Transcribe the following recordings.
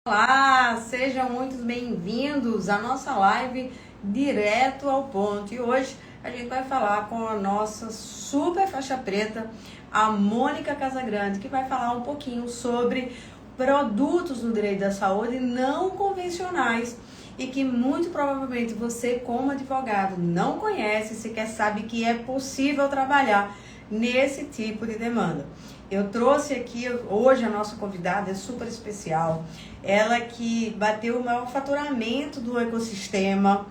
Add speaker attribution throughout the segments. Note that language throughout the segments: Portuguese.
Speaker 1: Olá, sejam muito bem-vindos à nossa live direto ao ponto. E hoje a gente vai falar com a nossa super faixa preta, a Mônica Casagrande, que vai falar um pouquinho sobre produtos no direito da saúde não convencionais e que muito provavelmente você, como advogado, não conhece, sequer sabe que é possível trabalhar nesse tipo de demanda. Eu trouxe aqui, hoje a nossa convidada é super especial, ela que bateu o maior faturamento do ecossistema,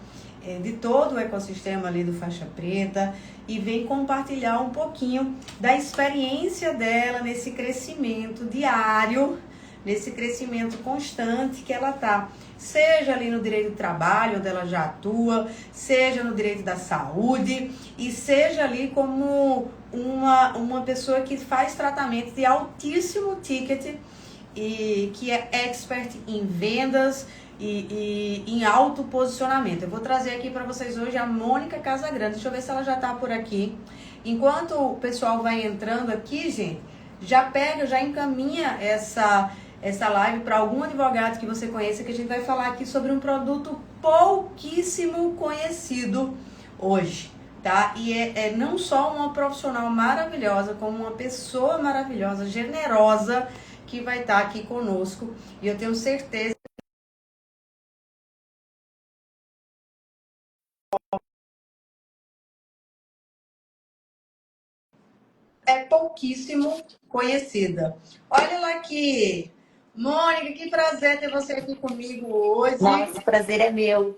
Speaker 1: de todo o ecossistema ali do Faixa Preta, e vem compartilhar um pouquinho da experiência dela nesse crescimento diário, nesse crescimento constante que ela tá, seja ali no direito do trabalho, onde ela já atua, seja no direito da saúde, e seja ali como uma pessoa que faz tratamento de altíssimo ticket e que é expert em vendas e em alto posicionamento. Eu vou trazer aqui para vocês hoje a Mônica Casagrande. Deixa eu ver se ela já está por aqui. Enquanto o pessoal vai entrando aqui, gente, já pega, já encaminha essa live para algum advogado que você conheça, que a gente vai falar aqui sobre um produto pouquíssimo conhecido hoje, tá? E é não só uma profissional maravilhosa, como uma pessoa maravilhosa, generosa, que vai estar aqui conosco. E eu tenho certeza que é pouquíssimo conhecida. Olha ela aqui. Mônica, que prazer ter você aqui comigo hoje.
Speaker 2: Nossa, o prazer é meu.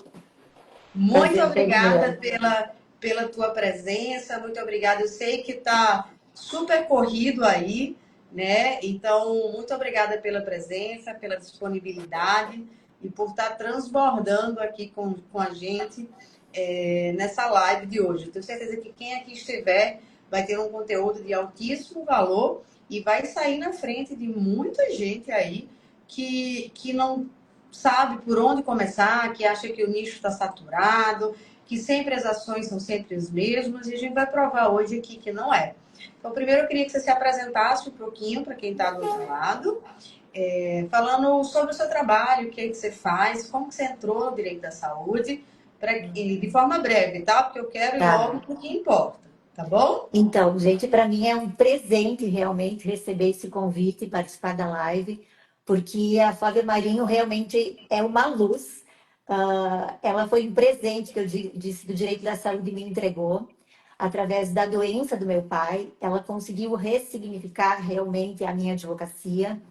Speaker 1: Muito
Speaker 2: Prazer todo
Speaker 1: obrigada
Speaker 2: meu.
Speaker 1: pela tua presença, muito obrigada. Eu sei que tá super corrido aí, né? Então, muito obrigada pela presença, pela disponibilidade e por estar transbordando aqui com a gente nessa live de hoje. Eu tenho certeza que quem aqui estiver vai ter um conteúdo de altíssimo valor e vai sair na frente de muita gente aí que não sabe por onde começar, que acha que o nicho está saturado, que sempre as ações são sempre as mesmas, e a gente vai provar hoje aqui que não é. Então, primeiro eu queria que você se apresentasse um pouquinho para quem está do outro lado, falando sobre o seu trabalho, o que é que você faz, como que você entrou no direito da saúde, de forma breve, tá? Porque eu quero ir logo
Speaker 2: Tá.
Speaker 1: para o que importa, tá bom?
Speaker 2: Então, gente, para mim é um presente realmente receber esse convite e participar da live, porque a Flávia Marinho realmente é uma luz. Ela foi um presente que eu disse do direito da saúde e me entregou. Através da doença do meu pai, ela conseguiu ressignificar realmente a minha advocacia.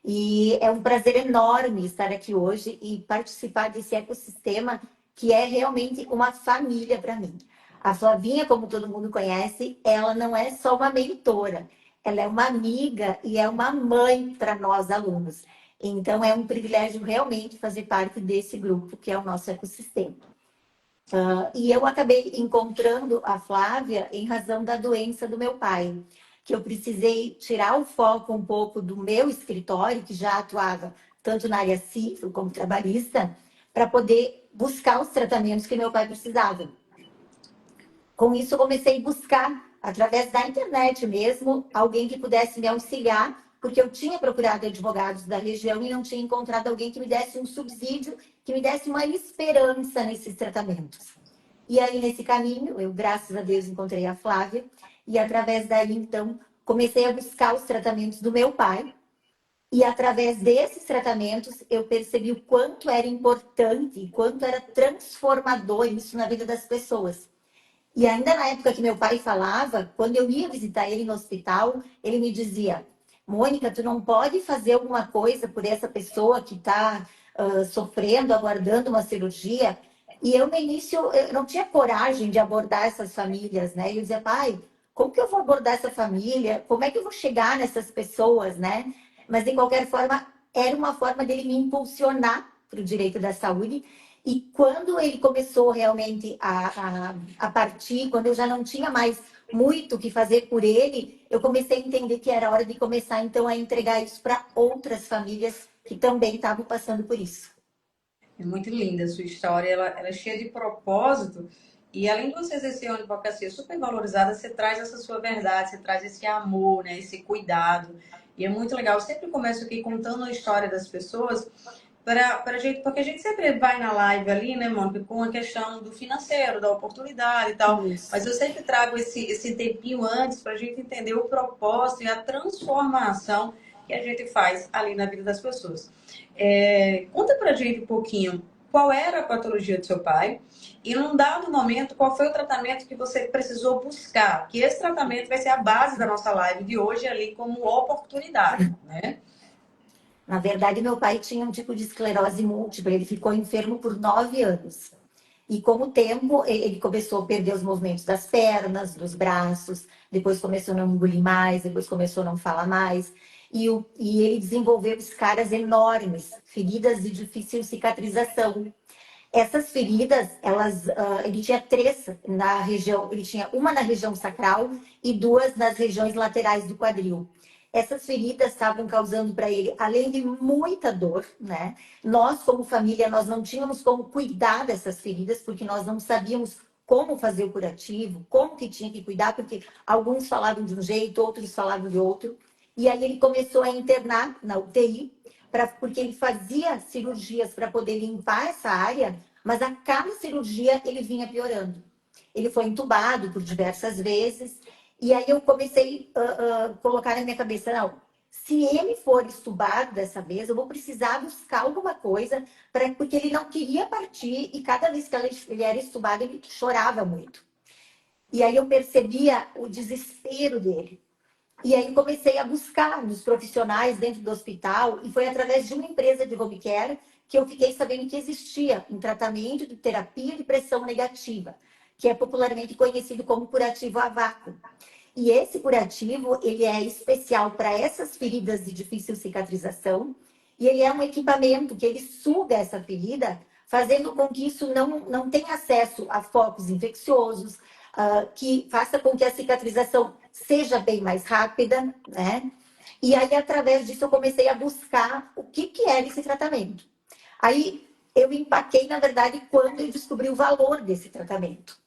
Speaker 2: E é um prazer enorme estar aqui hoje e participar desse ecossistema que é realmente uma família para mim. A Flavinha, como todo mundo conhece, ela não é só uma mentora, ela é uma amiga e é uma mãe para nós alunos. Então é um privilégio realmente fazer parte desse grupo que é o nosso ecossistema. E eu acabei encontrando a Flávia em razão da doença do meu pai, que eu precisei tirar o foco um pouco do meu escritório, que já atuava tanto na área civil como trabalhista, para poder buscar os tratamentos que meu pai precisava. Com isso, eu comecei a buscar, através da internet mesmo, alguém que pudesse me auxiliar, porque eu tinha procurado advogados da região e não tinha encontrado alguém que me desse um subsídio, que me desse uma esperança nesses tratamentos. E aí, nesse caminho, eu, graças a Deus, encontrei a Flávia, e através daí, então, comecei a buscar os tratamentos do meu pai. E através desses tratamentos, eu percebi o quanto era importante, quanto era transformador isso na vida das pessoas. E ainda na época que meu pai falava, quando eu ia visitar ele no hospital, ele me dizia: Mônica, tu não pode fazer alguma coisa por essa pessoa que está sofrendo, aguardando uma cirurgia. E eu, no início, eu não tinha coragem de abordar essas famílias, né? E eu dizia: pai, como que eu vou abordar essa família? Como é que eu vou chegar nessas pessoas, né? Mas, de qualquer forma, era uma forma dele me impulsionar para o direito da saúde. E quando ele começou realmente a partir, quando eu já não tinha mais muito o que fazer por ele, eu comecei a entender que era hora de começar, então, a entregar isso para outras famílias que também estavam passando por isso.
Speaker 1: É muito linda a sua história, ela é cheia de propósito. E além de você exercer uma advocacia super valorizada, você traz essa sua verdade, você traz esse amor, né, esse cuidado. E é muito legal. Eu sempre começo aqui contando a história das pessoas, para gente, porque a gente sempre vai na live ali, né, Mônica, com a questão do financeiro, da oportunidade e tal, mas
Speaker 2: Isso.
Speaker 1: eu sempre trago esse tempinho antes para a gente entender o propósito e a transformação que a gente faz ali na vida das pessoas. Conta pra gente um pouquinho qual era a patologia do seu pai e num dado momento qual foi o tratamento que você precisou buscar, que esse tratamento vai ser a base da nossa live de hoje ali como oportunidade, né?
Speaker 2: Na verdade, meu pai tinha um tipo de esclerose múltipla, ele ficou enfermo por 9 anos. E com o tempo, ele começou a perder os movimentos das pernas, dos braços, depois começou a não engolir mais, depois começou a não falar mais. E ele desenvolveu escaras enormes, feridas de difícil cicatrização. Essas feridas, ele tinha três na região, ele tinha uma na região sacral e duas nas regiões laterais do quadril. Essas feridas estavam causando para ele, além de muita dor, né? Nós, como família, nós não tínhamos como cuidar dessas feridas, porque nós não sabíamos como fazer o curativo, como que tinha que cuidar, porque alguns falavam de um jeito, outros falavam de outro. E aí ele começou a internar na UTI, porque ele fazia cirurgias para poder limpar essa área, mas a cada cirurgia ele vinha piorando. Ele foi entubado por diversas vezes, e aí eu comecei a colocar na minha cabeça, não, se ele for estubado dessa vez, eu vou precisar buscar alguma coisa, porque ele não queria partir, e cada vez que ele era estubado, ele chorava muito. E aí eu percebia o desespero dele. E aí comecei a buscar nos profissionais dentro do hospital, e foi através de uma empresa de home care que eu fiquei sabendo que existia um tratamento de terapia de pressão negativa, que é popularmente conhecido como curativo a vácuo. E esse curativo, ele é especial para essas feridas de difícil cicatrização, e ele é um equipamento que ele suga essa ferida, fazendo com que isso não tenha acesso a focos infecciosos, que faça com que a cicatrização seja bem mais rápida, né? E aí, através disso, eu comecei a buscar o que era esse tratamento. Aí, eu empaquei, na verdade, quando eu descobri o valor desse tratamento.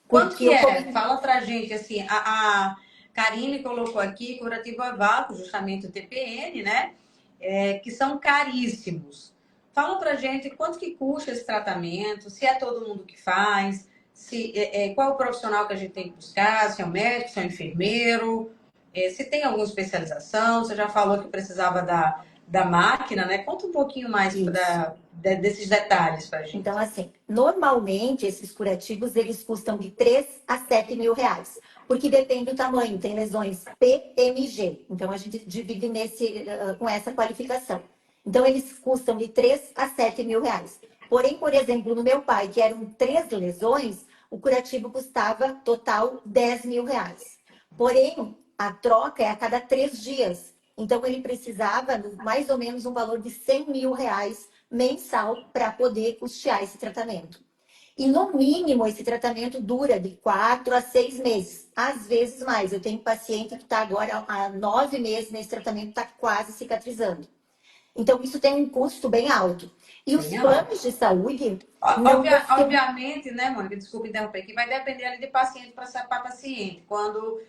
Speaker 1: Quanto
Speaker 2: Porque
Speaker 1: que
Speaker 2: eu
Speaker 1: é?
Speaker 2: comecei...
Speaker 1: Fala pra gente, assim, a Karine colocou aqui curativo a vácuo, justamente o TPN, né? Que são caríssimos. Fala pra gente quanto que custa esse tratamento, se é todo mundo que faz, qual é o profissional que a gente tem que buscar, se é um médico, se é um enfermeiro, se tem alguma especialização, você já falou que precisava da máquina, né? Conta um pouquinho mais
Speaker 2: Isso.
Speaker 1: desses detalhes pra
Speaker 2: Então,
Speaker 1: gente.
Speaker 2: assim, normalmente esses curativos eles custam de 3 a 7 mil reais, porque depende do tamanho, tem lesões PMG, então a gente divide com essa qualificação. Então, eles custam de 3 a 7 mil reais. Porém, por exemplo, no meu pai, que eram 3 lesões, o curativo custava total 10 mil reais. Porém, a troca é a cada 3 dias. Então, ele precisava mais ou menos um valor de 100 mil reais mensal para poder custear esse tratamento. E no mínimo, esse tratamento dura de 4 a 6 meses, às vezes mais. Eu tenho paciente que está agora há 9 meses nesse tratamento, está quase cicatrizando. Então, isso tem um custo bem alto. E os
Speaker 1: Bem alto.
Speaker 2: planos de saúde não costumam.
Speaker 1: Obviamente, né, Mônica, desculpa interromper, que vai depender ali de paciente para paciente. Quando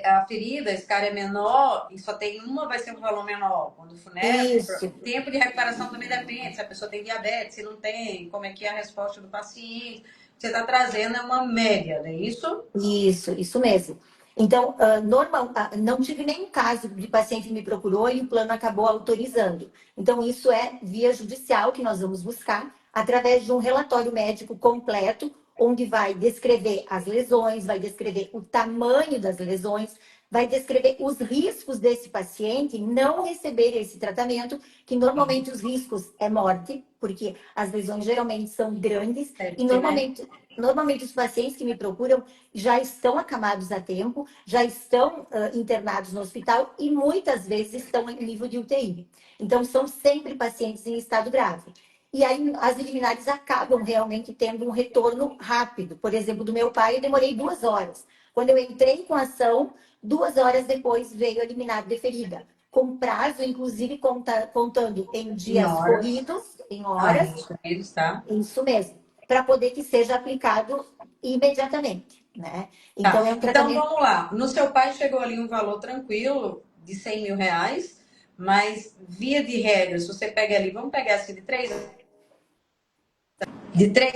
Speaker 1: a ferida, esse cara é menor e só tem uma, vai ser um valor menor. Quando for, né,
Speaker 2: Isso,
Speaker 1: tempo de recuperação também depende, se a pessoa tem diabetes, se não tem, como é que é a resposta do paciente. Você está trazendo uma média, não é isso?
Speaker 2: isso mesmo. Então, não tive nenhum caso de paciente que me procurou e o plano acabou autorizando. Então, isso é via judicial que nós vamos buscar, através de um relatório médico completo, onde vai descrever as lesões, vai descrever o tamanho das lesões, vai descrever os riscos desse paciente não receber esse tratamento, que normalmente os riscos é morte, porque as lesões geralmente são grandes, e
Speaker 1: Sete, né?
Speaker 2: normalmente os pacientes que me procuram já estão acamados a tempo, já estão internados no hospital e muitas vezes estão em nível de UTI. Então, são sempre pacientes em estado grave. E aí, as liminares acabam realmente tendo um retorno rápido. Por exemplo, do meu pai, eu demorei 2 horas. Quando eu entrei com a ação, 2 horas depois veio a liminar deferida. Com prazo, inclusive, contando em
Speaker 1: Em
Speaker 2: dias
Speaker 1: horas.
Speaker 2: corridos, em
Speaker 1: Ah,
Speaker 2: horas,
Speaker 1: isso eles, tá?
Speaker 2: isso mesmo, para poder que seja aplicado imediatamente, né? Então,
Speaker 1: Tá.
Speaker 2: é um
Speaker 1: Então
Speaker 2: tratamento.
Speaker 1: vamos lá. No seu pai chegou ali um valor tranquilo de 100 mil reais, mas via de regra, se você pega ali, vamos pegar assim de 3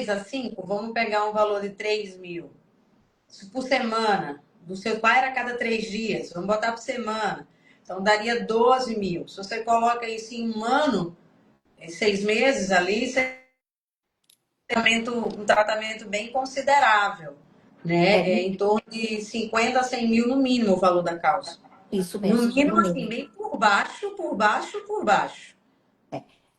Speaker 1: a 5, vamos pegar um valor de 3 mil por semana. Do seu pai era a cada 3 dias, vamos botar por semana. Então daria 12 mil. Se você coloca isso em um ano, em 6 meses ali, você tem um tratamento bem considerável, né?
Speaker 2: É
Speaker 1: É em torno de 50 a 100 mil no mínimo o valor da causa.
Speaker 2: isso
Speaker 1: No
Speaker 2: mesmo, no
Speaker 1: mínimo, assim,
Speaker 2: mínimo.
Speaker 1: bem por baixo, por baixo, por baixo.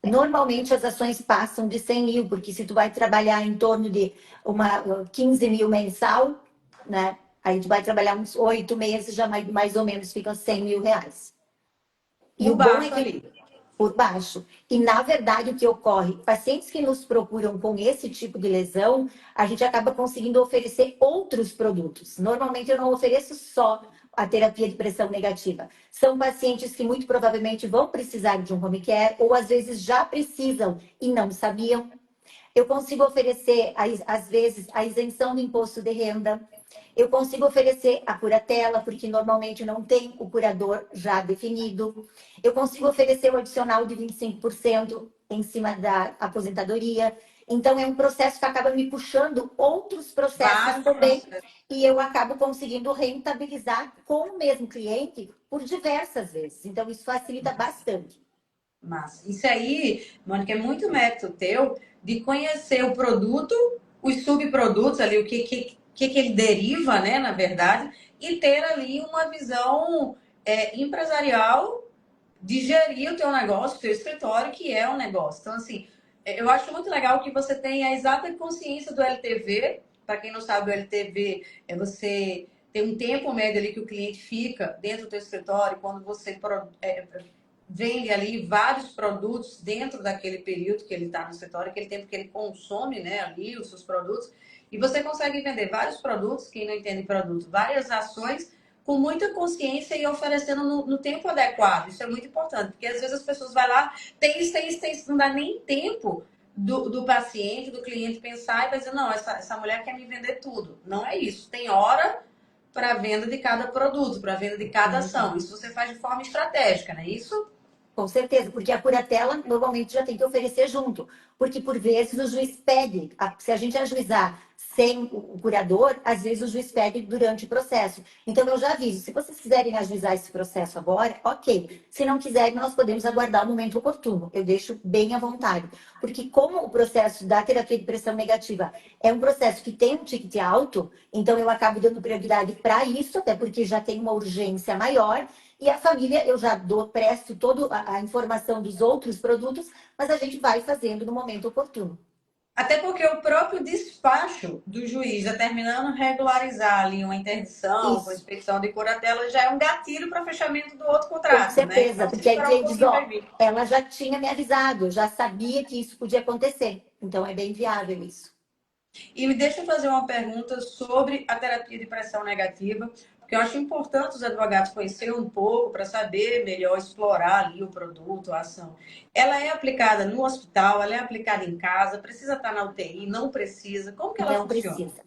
Speaker 2: Normalmente as ações passam de 100 mil, porque se tu vai trabalhar em torno de 15 mil mensal, né? Aí tu vai trabalhar uns 8 meses, já mais ou menos fica 100 mil reais. E
Speaker 1: Por
Speaker 2: o bom é
Speaker 1: baixo
Speaker 2: que
Speaker 1: ali.
Speaker 2: por baixo. E, na verdade, o que ocorre? Pacientes que nos procuram com esse tipo de lesão, a gente acaba conseguindo oferecer outros produtos. Normalmente, eu não ofereço só a terapia de pressão negativa. São pacientes que muito provavelmente vão precisar de um home care, ou às vezes já precisam e não sabiam. Eu consigo oferecer, às vezes, a isenção do imposto de renda. Eu consigo oferecer a curatela, porque normalmente não tem o curador já definido. Eu consigo oferecer o adicional de 25% em cima da aposentadoria. Então, é um processo que acaba me puxando outros processos
Speaker 1: Vários
Speaker 2: também.
Speaker 1: processos.
Speaker 2: E eu acabo conseguindo rentabilizar com o mesmo cliente por diversas vezes. Então, isso facilita bastante.
Speaker 1: Massa. Isso aí, Mônica, é muito mérito teu de conhecer o produto, os subprodutos ali, o que ele deriva, né, na verdade, e ter ali uma visão empresarial de gerir o teu negócio, o teu escritório, que é um negócio. Então, assim, eu acho muito legal que você tenha a exata consciência do LTV. Para quem não sabe, o LTV é você ter um tempo médio ali que o cliente fica dentro do teu escritório, quando você vende ali vários produtos dentro daquele período que ele está no escritório, aquele tempo que ele consome, né, ali os seus produtos, e você consegue vender vários produtos, quem não entende produto, várias ações com muita consciência e oferecendo no tempo adequado. Isso é muito importante, porque às vezes as pessoas vão lá, tem isso, não dá nem tempo do paciente, do cliente pensar e vai dizer, não, essa mulher quer me vender tudo. Não é isso. Tem hora para venda de cada produto, para venda de cada ação. Isso você faz de forma estratégica, não é isso?
Speaker 2: Com certeza, porque a curatela normalmente já tem que oferecer junto, porque por vezes o juiz pede, se a gente ajuizar sem o curador, às vezes o juiz pede durante o processo. Então eu já aviso, se vocês quiserem ajuizar esse processo agora, ok. Se não quiserem, nós podemos aguardar o momento oportuno. Eu deixo bem à vontade, porque como o processo da terapia de pressão negativa é um processo que tem um ticket alto, então eu acabo dando prioridade para isso, até porque já tem uma urgência maior. E a família, eu já presto toda a informação dos outros produtos, mas a gente vai fazendo no momento oportuno.
Speaker 1: Até porque o próprio despacho do juiz determinando regularizar ali uma interdição com
Speaker 2: Isso,
Speaker 1: expedição de curatela já é um gatilho para fechamento do outro
Speaker 2: com
Speaker 1: contrato, né?
Speaker 2: certeza,
Speaker 1: Então, se
Speaker 2: porque aí o
Speaker 1: esperar um
Speaker 2: cliente diz,
Speaker 1: pouquinho, vai
Speaker 2: ó,
Speaker 1: vir.
Speaker 2: ela já tinha me avisado, eu já sabia que isso podia acontecer. Então é bem viável isso.
Speaker 1: E me deixa fazer uma pergunta sobre a terapia de pressão negativa, porque eu acho importante os advogados conhecerem um pouco para saber melhor explorar ali o produto, a ação. Ela é aplicada no hospital, ela é aplicada em casa, precisa estar na UTI, não precisa. Como que ela
Speaker 2: Não
Speaker 1: funciona?
Speaker 2: precisa.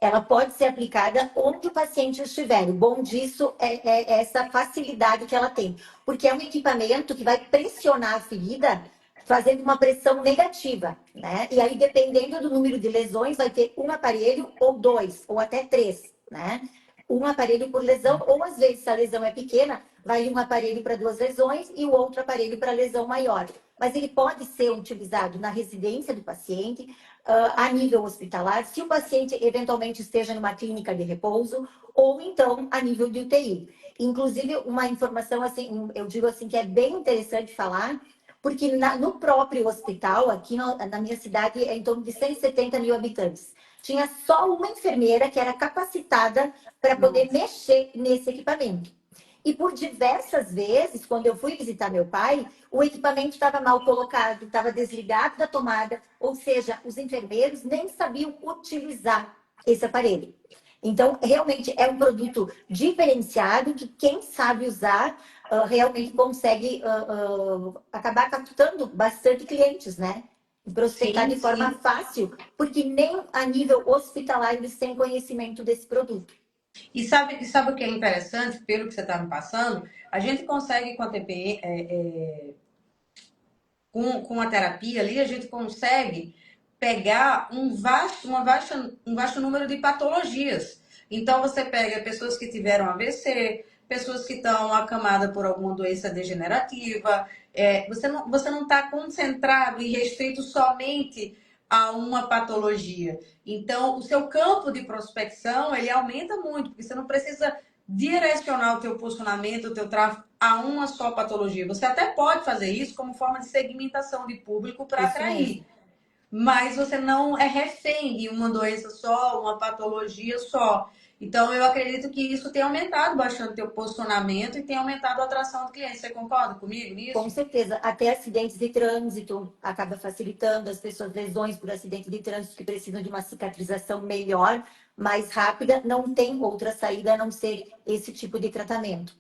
Speaker 2: Ela pode ser aplicada onde o paciente estiver. O bom disso é essa facilidade que ela tem, porque é um equipamento que vai pressionar a ferida fazendo uma pressão negativa, né? E aí, dependendo do número de lesões, vai ter um aparelho ou dois, ou até três, né? Um aparelho por lesão, ou às vezes, se a lesão é pequena, vai um aparelho para duas lesões e o outro aparelho para lesão maior. Mas ele pode ser utilizado na residência do paciente, a nível hospitalar, se o paciente eventualmente esteja numa clínica de repouso, ou então a nível de UTI. Inclusive, uma informação assim, eu digo assim, que é bem interessante falar, porque no próprio hospital, aqui na minha cidade, é em torno de 170 mil habitantes. Tinha só uma enfermeira que era capacitada para poder
Speaker 1: Nossa.
Speaker 2: mexer nesse equipamento. E por diversas vezes, quando eu fui visitar meu pai, o equipamento estava mal colocado, estava desligado da tomada, ou seja, os enfermeiros nem sabiam utilizar esse aparelho. Então, realmente é um produto diferenciado que quem sabe usar realmente consegue acabar captando bastante clientes, né? E prospectar
Speaker 1: Sim,
Speaker 2: de forma
Speaker 1: sim.
Speaker 2: fácil, porque nem a nível hospitalar eles têm conhecimento desse produto.
Speaker 1: E sabe o que é interessante, pelo que você está me passando? A gente consegue com a TPM, com a terapia ali, a gente consegue pegar um vasto número de patologias. Então, você pega pessoas que tiveram AVC, pessoas que estão acamadas por alguma doença degenerativa. Você não está concentrado e restrito somente a uma patologia. Então, o seu campo de prospecção, ele aumenta muito, porque você não precisa direcionar o teu posicionamento, o teu tráfego a uma só patologia. Você até pode fazer isso como forma de segmentação de público para
Speaker 2: Isso
Speaker 1: atrair,
Speaker 2: mesmo.
Speaker 1: mas você não é refém de uma doença só, uma patologia só. Então, eu acredito que isso tem aumentado bastante o teu posicionamento e tem aumentado a atração do cliente. Você concorda comigo
Speaker 2: Com
Speaker 1: nisso?
Speaker 2: certeza, até acidentes de trânsito acaba facilitando as pessoas, lesões por acidente de trânsito que precisam de uma cicatrização melhor, mais rápida, não tem outra saída a não ser esse tipo de tratamento.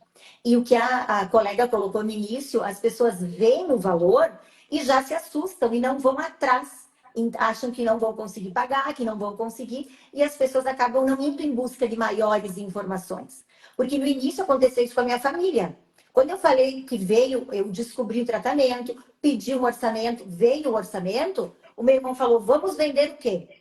Speaker 2: E o que a colega colocou no início, as pessoas veem o valor e já se assustam e não vão atrás. Acham que não vão conseguir pagar, que não vão conseguir, e as pessoas acabam não indo em busca de maiores informações. Porque no início aconteceu isso com a minha família. Quando eu falei que veio, eu descobri o tratamento, pedi um orçamento, veio o orçamento, o meu irmão falou: vamos vender o quê?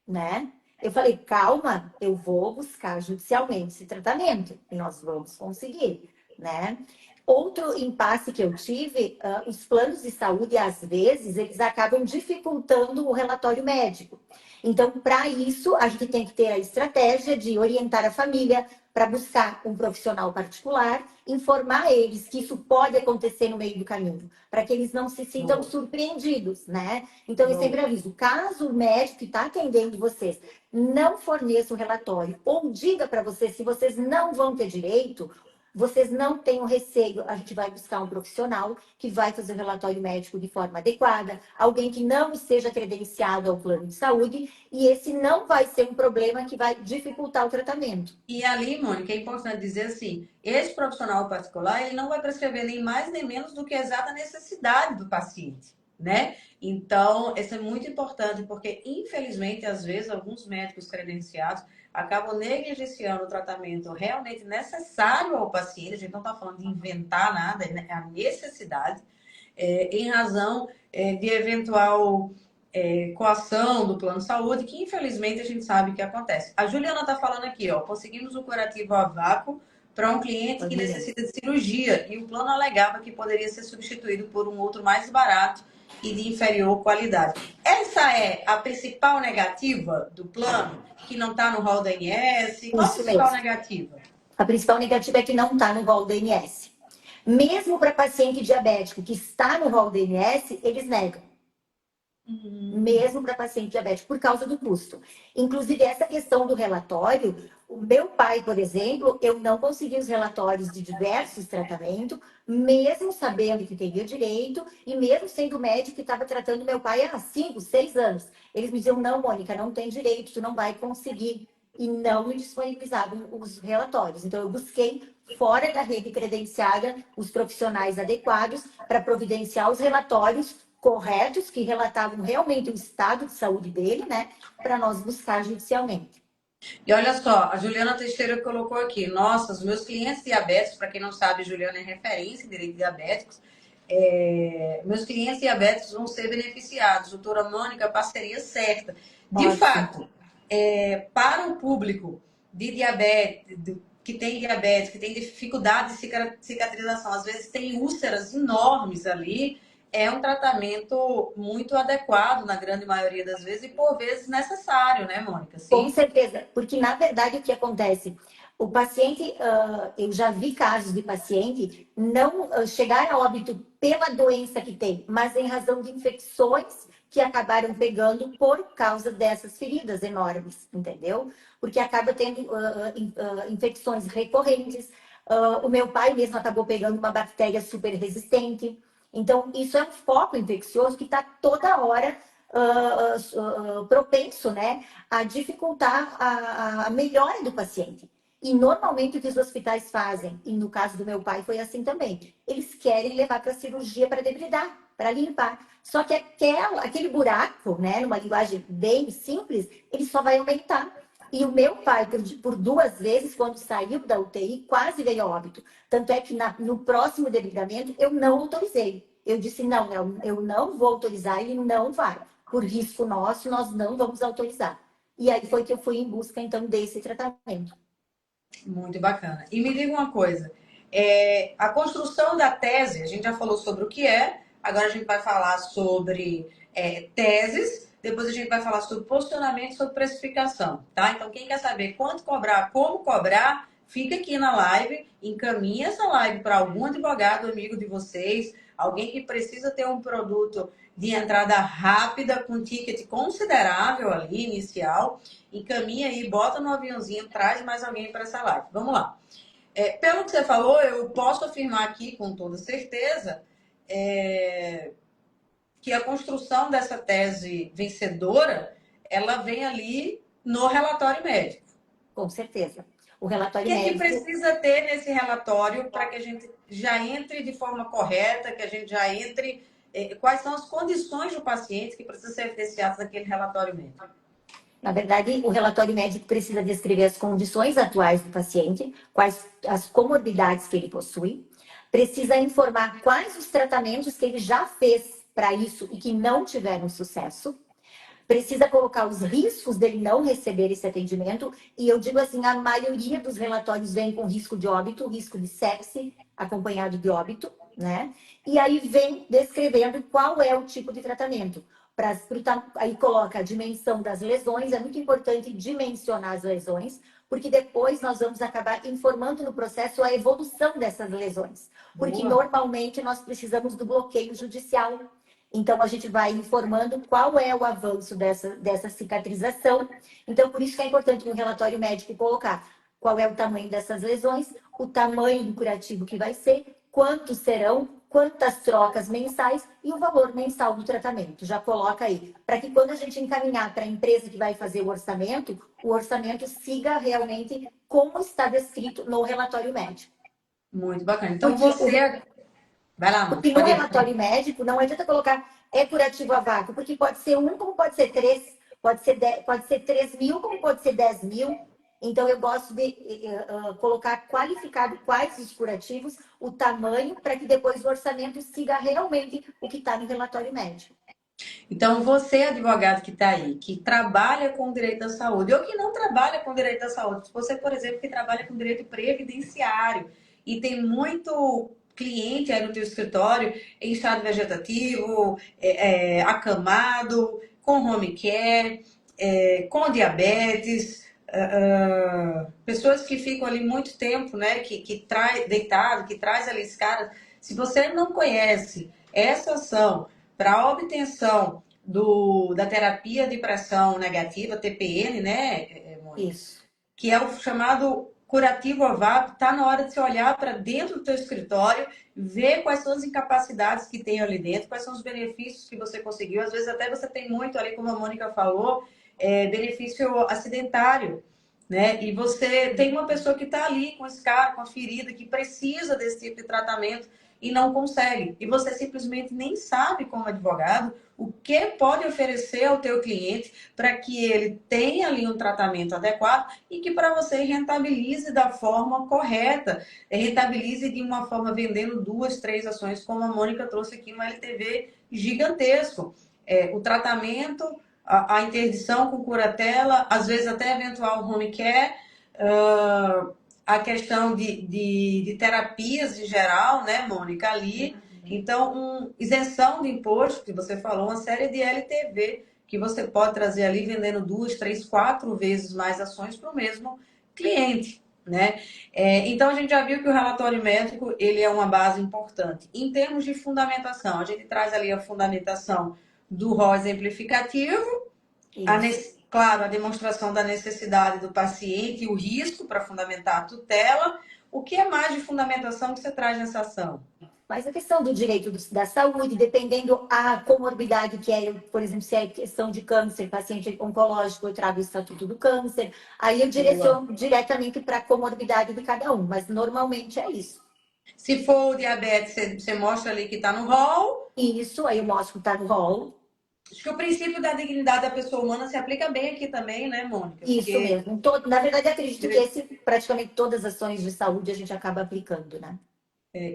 Speaker 2: Né? Eu falei: calma, eu vou buscar judicialmente esse tratamento e nós vamos conseguir, né? Outro impasse que eu tive, os planos de saúde, às vezes, eles acabam dificultando o relatório médico. Então, para isso, a gente tem que ter a estratégia de orientar a família para buscar um profissional particular, informar eles que isso pode acontecer no meio do caminho, para que eles não se sintam
Speaker 1: Boa.
Speaker 2: surpreendidos, né? Então, eu sempre
Speaker 1: Boa.
Speaker 2: aviso, caso o médico que está atendendo vocês não forneça o relatório ou diga para vocês se vocês não vão ter direito, vocês não tenham receio, a gente vai buscar um profissional que vai fazer o relatório médico de forma adequada, alguém que não esteja credenciado ao plano de saúde, e esse não vai ser um problema que vai dificultar o tratamento.
Speaker 1: E ali, Mônica, é importante dizer assim, esse profissional particular, ele não vai prescrever nem mais nem menos do que a exata necessidade do paciente, né? Então, isso é muito importante, porque, infelizmente, às vezes, alguns médicos credenciados acabam negligenciando o tratamento realmente necessário ao paciente. A gente não está falando de inventar nada, é a necessidade, em razão de eventual coação do plano de saúde, que infelizmente a gente sabe que acontece. A Juliana está falando aqui, ó, conseguimos o curativo a vácuo para um cliente que
Speaker 2: Olha,
Speaker 1: necessita de cirurgia e o plano alegava que poderia ser substituído por um outro mais barato e de inferior qualidade. Essa é a principal negativa do plano, que não está no rol da ANS? Qual a
Speaker 2: isso
Speaker 1: principal
Speaker 2: mesmo.
Speaker 1: negativa?
Speaker 2: A principal negativa é que não está no rol do INS. Mesmo para paciente diabético que está no rol do INS, eles negam. Mesmo para paciente diabético, por causa do custo. Inclusive, essa questão do relatório, o meu pai, por exemplo, eu não consegui os relatórios de diversos tratamentos, mesmo sabendo que teria direito, e mesmo sendo médico que estava tratando meu pai há 5, 6 anos. Eles me diziam: não, Mônica, não tem direito, tu não vai conseguir. E não me disponibilizavam os relatórios. Então, eu busquei fora da rede credenciada os profissionais adequados para providenciar os relatórios corretos, que relatavam realmente o estado de saúde dele, né? Para nós buscar judicialmente.
Speaker 1: E olha só, a Juliana Teixeira colocou aqui, nossa, os meus clientes diabéticos, para quem não sabe, Juliana é referência em direitos diabéticos, meus clientes diabéticos vão ser beneficiados. Doutora Mônica, parceria certa. De
Speaker 2: Ótimo.
Speaker 1: fato, para o público de diabetes, que tem diabetes, que tem dificuldade de cicatrização, às vezes tem úlceras enormes ali, é um tratamento muito adequado na grande maioria das vezes e por vezes necessário, né, Mônica?
Speaker 2: Com
Speaker 1: Sim.
Speaker 2: certeza, porque na verdade o que acontece? O paciente, eu já vi casos de paciente não chegar a óbito pela doença que tem, mas em razão de infecções que acabaram pegando por causa dessas feridas enormes, entendeu? Porque acaba tendo infecções recorrentes. O meu pai mesmo acabou pegando uma bactéria super resistente. Então, isso é um foco infeccioso que está toda hora propenso, né, a dificultar a melhora do paciente. E normalmente o que os hospitais fazem, e no caso do meu pai foi assim também, eles querem levar para cirurgia para debridar, para limpar. Só que aquele buraco, né, numa linguagem bem simples, ele só vai aumentar. E o meu pai, por 2 vezes, quando saiu da UTI, quase veio a óbito. Tanto é que no próximo desligamento eu não autorizei. Eu disse, não, eu não vou autorizar, ele não vai. Por risco nosso, nós não vamos autorizar. E aí foi que eu fui em busca, então, desse tratamento.
Speaker 1: Muito bacana. E me diga uma coisa, a construção da tese, a gente já falou sobre o que é, agora a gente vai falar sobre teses, depois a gente vai falar sobre posicionamento, sobre precificação, tá? Então, quem quer saber quanto cobrar, como cobrar, fica aqui na live, encaminha essa live para algum advogado amigo de vocês, alguém que precisa ter um produto de entrada rápida, com ticket considerável ali, inicial, encaminha aí, bota no aviãozinho, traz mais alguém para essa live. Vamos lá. Pelo que você falou, eu posso afirmar aqui com toda certeza que a construção dessa tese vencedora, ela vem ali no relatório médico.
Speaker 2: Com certeza. O
Speaker 1: O
Speaker 2: relatório
Speaker 1: que é que
Speaker 2: médico.
Speaker 1: precisa ter nesse relatório para que a gente já entre de forma correta, que a gente já entre... quais são as condições do paciente que precisam ser evidenciadas naquele relatório médico?
Speaker 2: Na verdade, o relatório médico precisa descrever as condições atuais do paciente, quais as comorbidades que ele possui, precisa informar quais os tratamentos que ele já fez para isso e que não tiveram sucesso, precisa colocar os riscos dele não receber esse atendimento, e eu digo assim, a maioria dos relatórios vem com risco de óbito, risco de sepse acompanhado de óbito, né? E aí vem descrevendo qual é o tipo de tratamento. Aí coloca a dimensão das lesões, é muito importante dimensionar as lesões, porque depois nós vamos acabar informando no processo a evolução dessas lesões. Porque
Speaker 1: Boa.
Speaker 2: normalmente nós precisamos do bloqueio judicial. Então, a gente vai informando qual é o avanço dessa cicatrização. Então, por isso que é importante no relatório médico colocar qual é o tamanho dessas lesões, o tamanho do curativo que vai ser, quantos serão, quantas trocas mensais e o valor mensal do tratamento. Já coloca aí, para que quando a gente encaminhar para a empresa que vai fazer o orçamento siga realmente como está descrito no relatório médico.
Speaker 1: Muito bacana. Então,
Speaker 2: Porque o
Speaker 1: você... Vai lá,
Speaker 2: Porque
Speaker 1: Márcio,
Speaker 2: no
Speaker 1: pode ir.
Speaker 2: relatório médico não adianta colocar curativo a vácuo, porque pode ser um, como pode ser três, pode ser 3.000, como pode ser 10.000. Então, eu gosto de colocar qualificado quais os curativos, o tamanho, para que depois o orçamento siga realmente o que está no relatório médico.
Speaker 1: Então, você, advogado que está aí, que trabalha com direito da saúde, ou que não trabalha com direito da saúde, se você, por exemplo, que trabalha com direito previdenciário e tem muito cliente aí no teu escritório em estado vegetativo, acamado, com home care, com diabetes, pessoas que ficam ali muito tempo, né, que traz deitado, que traz ali escada. Se você não conhece essa ação para a obtenção da terapia de pressão negativa, TPN, né, Mônica?
Speaker 2: Isso.
Speaker 1: Que é o chamado curativo AVAP, está na hora de você olhar para dentro do teu escritório, ver quais são as incapacidades que tem ali dentro, quais são os benefícios que você conseguiu. Às vezes até você tem muito ali, como a Mônica falou, benefício acidentário, né? E você tem uma pessoa que está ali com esse cara, com a ferida, que precisa desse tipo de tratamento e não consegue. E você simplesmente nem sabe, como advogado, o que pode oferecer ao teu cliente para que ele tenha ali um tratamento adequado e que para você rentabilize da forma correta, rentabilize de uma forma vendendo 2, 3 ações, como a Mônica trouxe aqui, um LTV gigantesco. O tratamento, a interdição com curatela, às vezes até eventual home care, a questão de terapias em geral, né, Mônica, ali. Então, isenção de imposto, que você falou, uma série de LTV que você pode trazer ali vendendo 2, 3, 4 vezes mais ações para o mesmo cliente, né? Então, a gente já viu que o relatório médico, ele é uma base importante. Em termos de fundamentação, a gente traz ali a fundamentação do rol exemplificativo, claro, a demonstração da necessidade do paciente e o risco para fundamentar a tutela. O que é mais de fundamentação que você traz nessa ação?
Speaker 2: Mas a questão do direito da saúde, dependendo a comorbidade que é, por exemplo, se é questão de câncer, paciente oncológico, eu trago o estatuto do câncer, aí eu direciono diretamente para a comorbidade de cada um, mas normalmente é isso.
Speaker 1: Se for o diabetes, você mostra ali que está no rol.
Speaker 2: Isso, aí eu mostro que está no rol.
Speaker 1: Acho que o princípio da dignidade da pessoa humana se aplica bem aqui também, né, Mônica?
Speaker 2: Isso
Speaker 1: Porque
Speaker 2: mesmo. Na verdade, acredito que esse, praticamente todas as ações de saúde a gente acaba aplicando, né?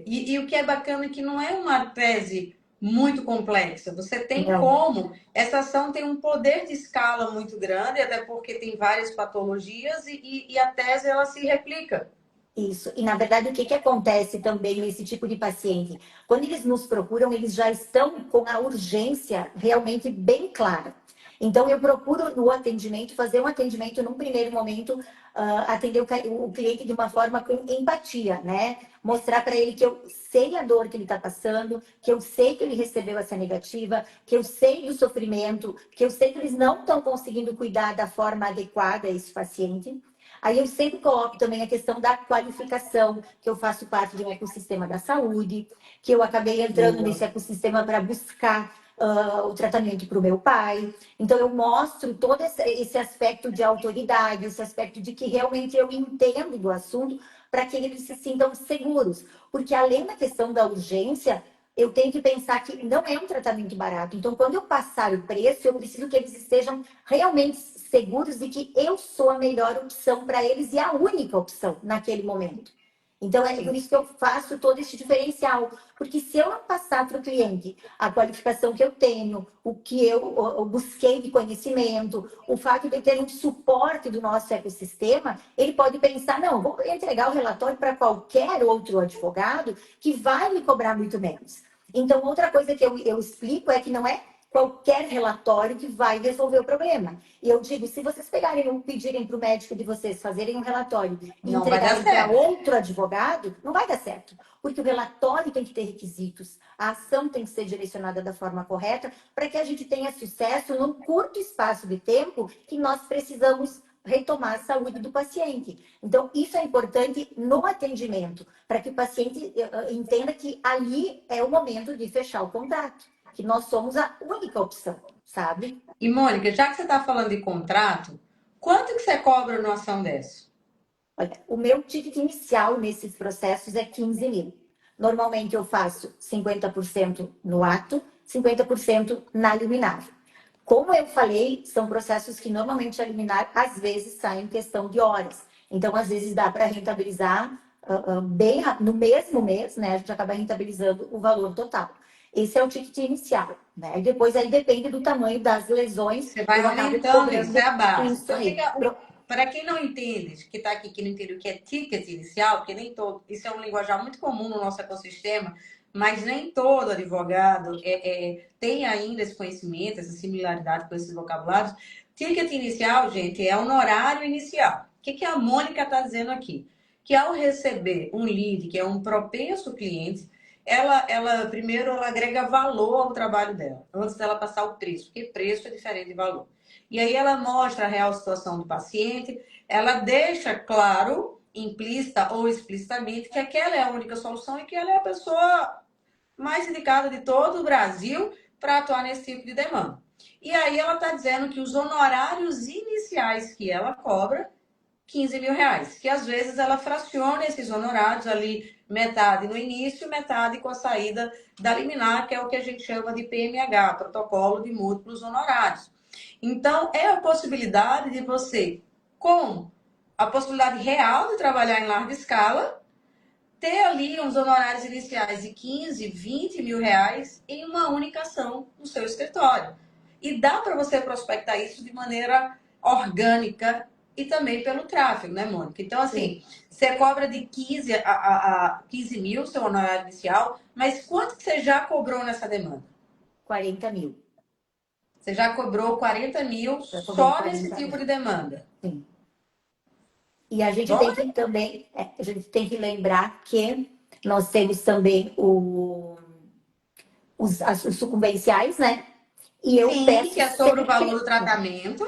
Speaker 1: e o que é bacana é que não é uma tese muito complexa. Você tem
Speaker 2: Não.
Speaker 1: como. Essa ação tem um poder de escala muito grande, até porque tem várias patologias e a tese ela se replica.
Speaker 2: Isso. E, na verdade, o que que acontece também nesse tipo de paciente? Quando eles nos procuram, eles já estão com a urgência realmente bem clara. Então, eu procuro no atendimento, fazer um atendimento num primeiro momento, atender o cliente de uma forma com empatia, né? Mostrar para ele que eu sei a dor que ele está passando, que eu sei que ele recebeu essa negativa, que eu sei do sofrimento, que eu sei que eles não estão conseguindo cuidar da forma adequada a esse paciente. Aí eu sempre coloco também a questão da qualificação, que eu faço parte de um ecossistema da saúde, que eu acabei entrando
Speaker 1: Legal.
Speaker 2: nesse ecossistema para buscar o tratamento para o meu pai. Então eu mostro todo esse aspecto de autoridade, esse aspecto de que realmente eu entendo do assunto para que eles se sintam seguros. Porque além da questão da urgência, eu tenho que pensar que não é um tratamento barato. Então, quando eu passar o preço, eu preciso que eles estejam realmente seguros de que eu sou a melhor opção para eles e a única opção naquele momento. Então, é por
Speaker 1: Sim.
Speaker 2: isso que eu faço todo esse diferencial. Porque se eu não passar para o cliente a qualificação que eu tenho, o que eu busquei de conhecimento, o fato de ter um suporte do nosso ecossistema, ele pode pensar, não, vou entregar o relatório para qualquer outro advogado que vai me cobrar muito menos. Então, outra coisa que eu explico é que não é qualquer relatório que vai resolver o problema. E eu digo, se vocês pedirem para o médico de vocês fazerem um relatório e
Speaker 1: Não vai dar
Speaker 2: entregarem para
Speaker 1: certo.
Speaker 2: outro advogado, não vai dar certo. Porque o relatório tem que ter requisitos, a ação tem que ser direcionada da forma correta para que a gente tenha sucesso num curto espaço de tempo que nós precisamos retomar a saúde do paciente. Então, isso é importante no atendimento, para que o paciente entenda que ali é o momento de fechar o contrato, que nós somos a única opção, sabe?
Speaker 1: E, Mônica, já que você está falando de contrato, quanto que você cobra numa ação dessa?
Speaker 2: Olha, o meu ticket inicial nesses processos é 15 mil. Normalmente eu faço 50% no ato, 50% na liminar. Como eu falei, são processos que normalmente a liminar às vezes sai em questão de horas. Então, às vezes dá para rentabilizar bem no mesmo mês, né? A gente acaba rentabilizando o valor total. Esse é o ticket inicial, né? E depois aí depende do tamanho das lesões,
Speaker 1: Você vai
Speaker 2: eu acabo
Speaker 1: aumentando, isso é
Speaker 2: cobrando
Speaker 1: a base.
Speaker 2: isso
Speaker 1: Então,
Speaker 2: aí.
Speaker 1: para quem não entende, que está aqui, que não entende o que é ticket inicial, porque nem todo, isso é um linguajar muito comum no nosso ecossistema, mas nem todo advogado tem ainda esse conhecimento, essa similaridade com esses vocabulários. Ticket inicial, gente, é honorário inicial. O que a Mônica está dizendo aqui? Que ao receber um lead, que é um propenso cliente, ela primeiro ela agrega valor ao trabalho dela, antes dela passar o preço, porque preço é diferente de valor. E aí ela mostra a real situação do paciente, ela deixa claro, implícita ou explicitamente, que aquela é a única solução e que ela é a pessoa mais indicada de todo o Brasil para atuar nesse tipo de demanda. E aí ela está dizendo que os honorários iniciais que ela cobra 15 mil reais, que às vezes ela fraciona esses honorários ali, metade no início, metade com a saída da liminar, que é o que a gente chama de PMH, Protocolo de Múltiplos Honorários. Então, é a possibilidade de você, com a possibilidade real de trabalhar em larga escala, ter ali uns honorários iniciais de 15, 20 mil reais em uma única ação no seu escritório. E dá para você prospectar isso de maneira orgânica e também pelo tráfego, né, Mônica? Então,
Speaker 2: Sim,
Speaker 1: assim, você cobra de 15 a 15 mil seu honorário inicial, mas quanto que você já cobrou nessa demanda?
Speaker 2: 40 mil.
Speaker 1: Você já cobrou 40 mil
Speaker 2: Já cobrei
Speaker 1: só nesse
Speaker 2: 40
Speaker 1: tipo
Speaker 2: mil.
Speaker 1: de demanda.
Speaker 2: Sim. E a gente
Speaker 1: Bom,
Speaker 2: tem que também, a gente tem que lembrar que nós temos também os sucumbenciais, né? E eu
Speaker 1: sim,
Speaker 2: peço
Speaker 1: que é sobre o valor
Speaker 2: sempre
Speaker 1: do tratamento.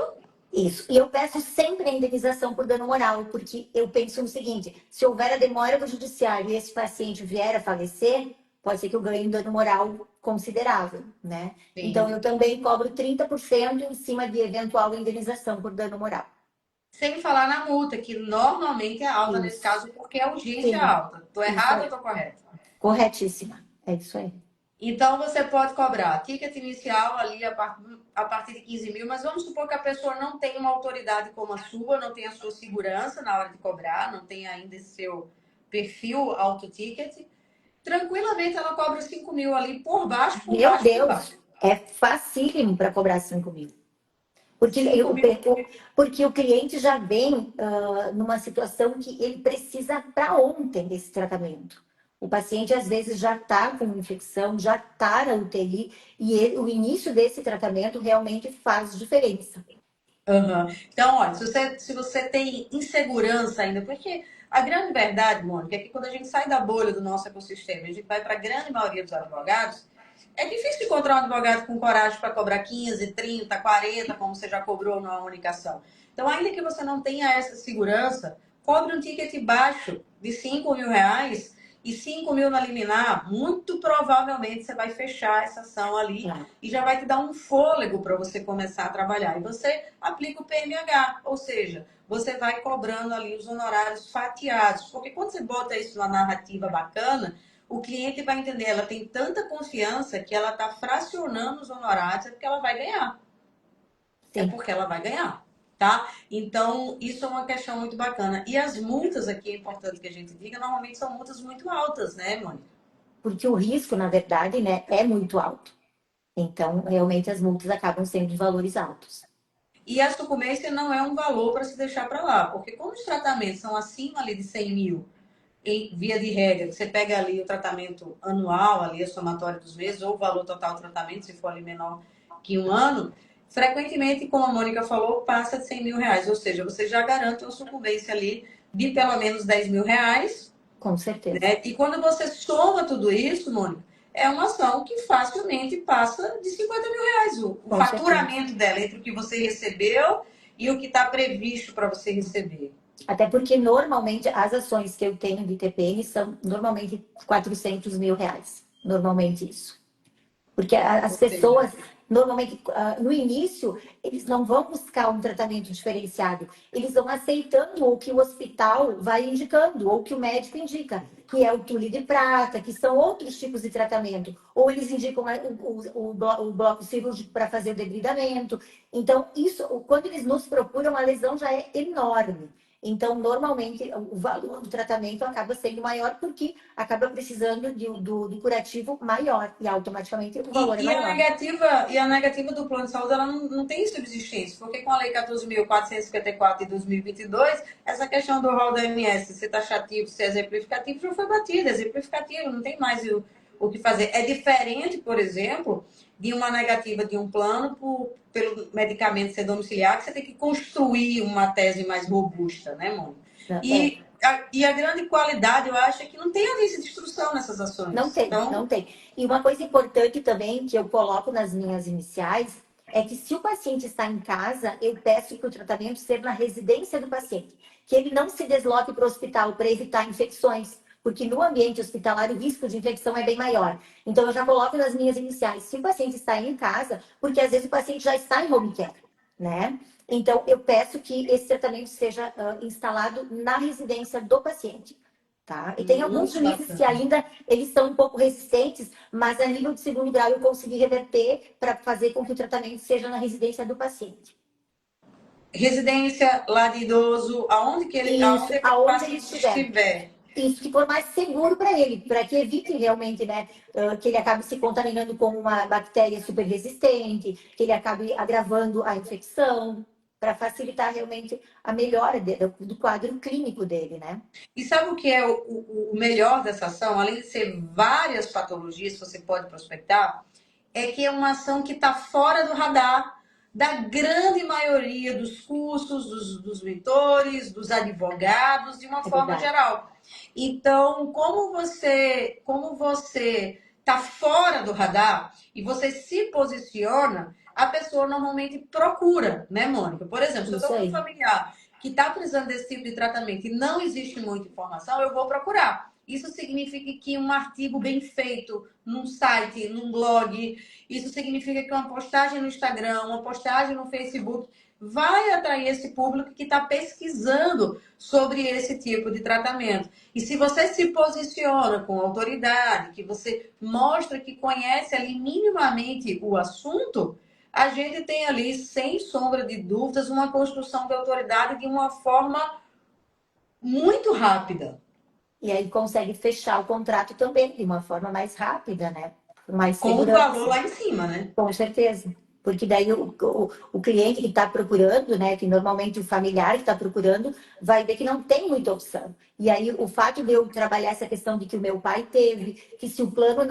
Speaker 2: isso. E eu peço sempre a indenização por dano moral, porque eu penso no seguinte: se houver a demora do judiciário e esse paciente vier a falecer, pode ser que eu ganhe um dano moral considerável, né? Então
Speaker 1: Sim.
Speaker 2: eu também cobro 30% em cima de eventual indenização por dano moral.
Speaker 1: Sem falar na multa, que normalmente é alta nesse
Speaker 2: Isso.
Speaker 1: caso, porque a urgência é
Speaker 2: Sim,
Speaker 1: alta. Tô
Speaker 2: isso
Speaker 1: errada ou
Speaker 2: aí.
Speaker 1: tô correta?
Speaker 2: Corretíssima. É isso aí.
Speaker 1: Então, você pode cobrar ticket inicial ali a partir de 15 mil, mas vamos supor que a pessoa não tem uma autoridade como a sua, não tem a sua segurança na hora de cobrar, não tem ainda esse seu perfil auto-ticket. Tranquilamente, ela cobra 5 mil ali por baixo, por
Speaker 2: Meu
Speaker 1: baixo, por
Speaker 2: Deus,
Speaker 1: baixo.
Speaker 2: é facílimo para cobrar 5 mil. Porque,
Speaker 1: 5 mil.
Speaker 2: porque o cliente já vem numa situação que ele precisa para ontem desse tratamento. O paciente, às vezes, já está com infecção, já está na UTI, e o início desse tratamento realmente faz diferença.
Speaker 1: Uhum. Então, olha, se você tem insegurança ainda, porque a grande verdade, Mônica, é que quando a gente sai da bolha do nosso ecossistema, a gente vai para a grande maioria dos advogados, é difícil encontrar um advogado com coragem para cobrar 15, 30, 40, como você já cobrou numa única ação. Então, ainda que você não tenha essa segurança, cobre um ticket baixo de 5 mil reais e 5 mil na liminar, muito provavelmente você vai fechar essa ação ali
Speaker 2: Claro.
Speaker 1: e já vai te dar um fôlego para você começar a trabalhar. E você aplica o PMH, ou seja, você vai cobrando ali os honorários fatiados, porque quando você bota isso numa narrativa bacana, o cliente vai entender, ela tem tanta confiança que ela está fracionando os honorários, é porque ela vai ganhar. É
Speaker 2: Sim.
Speaker 1: porque ela vai ganhar, tá? Então, isso é uma questão muito bacana. E as multas aqui, é importante que a gente diga, normalmente são multas muito altas, né, Mônica?
Speaker 2: Porque o risco, na verdade, né, é muito alto. Então, realmente, as multas acabam sendo de valores altos.
Speaker 1: E a sucumbência não é um valor para se deixar para lá, porque como os tratamentos são acima ali de 100 mil, em via de regra, você pega ali o tratamento anual, ali a somatória dos meses, ou o valor total do tratamento, se for ali menor que um ano, frequentemente, como a Mônica falou, passa de 100 mil reais. Ou seja, você já garante uma sucumbência ali de pelo menos 10 mil reais,
Speaker 2: Com certeza.
Speaker 1: né? E quando você soma tudo isso, Mônica, é uma ação que facilmente passa de 50 mil reais. O
Speaker 2: Com certeza.
Speaker 1: faturamento dela entre o que você recebeu e o que está previsto para você receber.
Speaker 2: Até porque, normalmente, as ações que eu tenho de TPM são, normalmente, 400 mil reais. Normalmente, isso. Porque as
Speaker 1: Ou seja,
Speaker 2: pessoas, normalmente, no início, eles não vão buscar um tratamento diferenciado. Eles vão aceitando o que o hospital vai indicando, ou que o médico indica, que é o tule de prata, que são outros tipos de tratamento. Ou eles indicam o bloco cirúrgico para fazer o debridamento. Então, isso, quando eles nos procuram, a lesão já é enorme. Então, normalmente, o valor do tratamento acaba sendo maior porque acaba precisando do curativo maior e automaticamente o valor é
Speaker 1: E a
Speaker 2: maior.
Speaker 1: negativa, e a negativa do plano de saúde ela não tem subsistência, porque com a Lei 14.454 de 2022, essa questão do rol da MS, se taxativo, se exemplificativo, já foi batida, exemplificativo, não tem mais o que fazer. É diferente, por exemplo, de uma negativa de um plano pelo medicamento ser domiciliar, que você tem que construir uma tese mais robusta, né, Mônica?
Speaker 2: É,
Speaker 1: E a grande qualidade, eu acho, é que não tem ausência de instrução nessas
Speaker 2: não
Speaker 1: ações.
Speaker 2: tem,
Speaker 1: Então,
Speaker 2: não tem. E uma coisa importante também que eu coloco nas minhas iniciais é que se o paciente está em casa, eu peço que o tratamento seja na residência do paciente, que ele não se desloque para o hospital para evitar infecções, porque no ambiente hospitalar o risco de infecção é bem maior. Então eu já coloco nas minhas iniciais, se o paciente está em casa, porque às vezes o paciente já está em home care, né? Então eu peço que esse tratamento seja instalado na residência do paciente. Tá? E tem alguns
Speaker 1: muito
Speaker 2: juízes que
Speaker 1: bacana.
Speaker 2: ainda eles são um pouco resistentes, mas a nível de segundo grau eu consegui reverter para fazer com que o tratamento seja na residência do paciente.
Speaker 1: Residência lá de idoso,
Speaker 2: Isso,
Speaker 1: aonde aquele
Speaker 2: aonde ele
Speaker 1: paciente
Speaker 2: estiver.
Speaker 1: estiver.
Speaker 2: Isso que for mais seguro para ele, para que evite realmente, né, que ele acabe se contaminando com uma bactéria super resistente, que ele acabe agravando a infecção, para facilitar realmente a melhora do quadro clínico dele, né?
Speaker 1: E sabe o que é o melhor dessa ação? Além de ser várias patologias que você pode prospectar, é que é uma ação que está fora do radar da grande maioria dos cursos, dos mentores, dos advogados, de uma
Speaker 2: É
Speaker 1: forma
Speaker 2: verdade.
Speaker 1: geral. Então, como você está fora do radar e você se posiciona, a pessoa normalmente procura, né, Mônica? Por exemplo, se eu
Speaker 2: Isso
Speaker 1: estou com um
Speaker 2: aí.
Speaker 1: familiar que está precisando desse tipo de tratamento e não existe muita informação, eu vou procurar. Isso significa que um artigo bem feito num site, num blog, isso significa que uma postagem no Instagram, uma postagem no Facebook vai atrair esse público que está pesquisando sobre esse tipo de tratamento. E se você se posiciona com autoridade, que você mostra que conhece ali minimamente o assunto, a gente tem ali, sem sombra de dúvidas, uma construção de autoridade de uma forma muito rápida.
Speaker 2: E aí consegue fechar o contrato também de uma forma mais rápida, né? Com mais
Speaker 1: Com o valor
Speaker 2: segurança.
Speaker 1: lá em cima, né?
Speaker 2: Com certeza. Porque daí o cliente que está procurando, né, que normalmente o familiar que está procurando, vai ver que não tem muita opção. E aí o fato de eu trabalhar essa questão de que o meu pai teve, que se o plano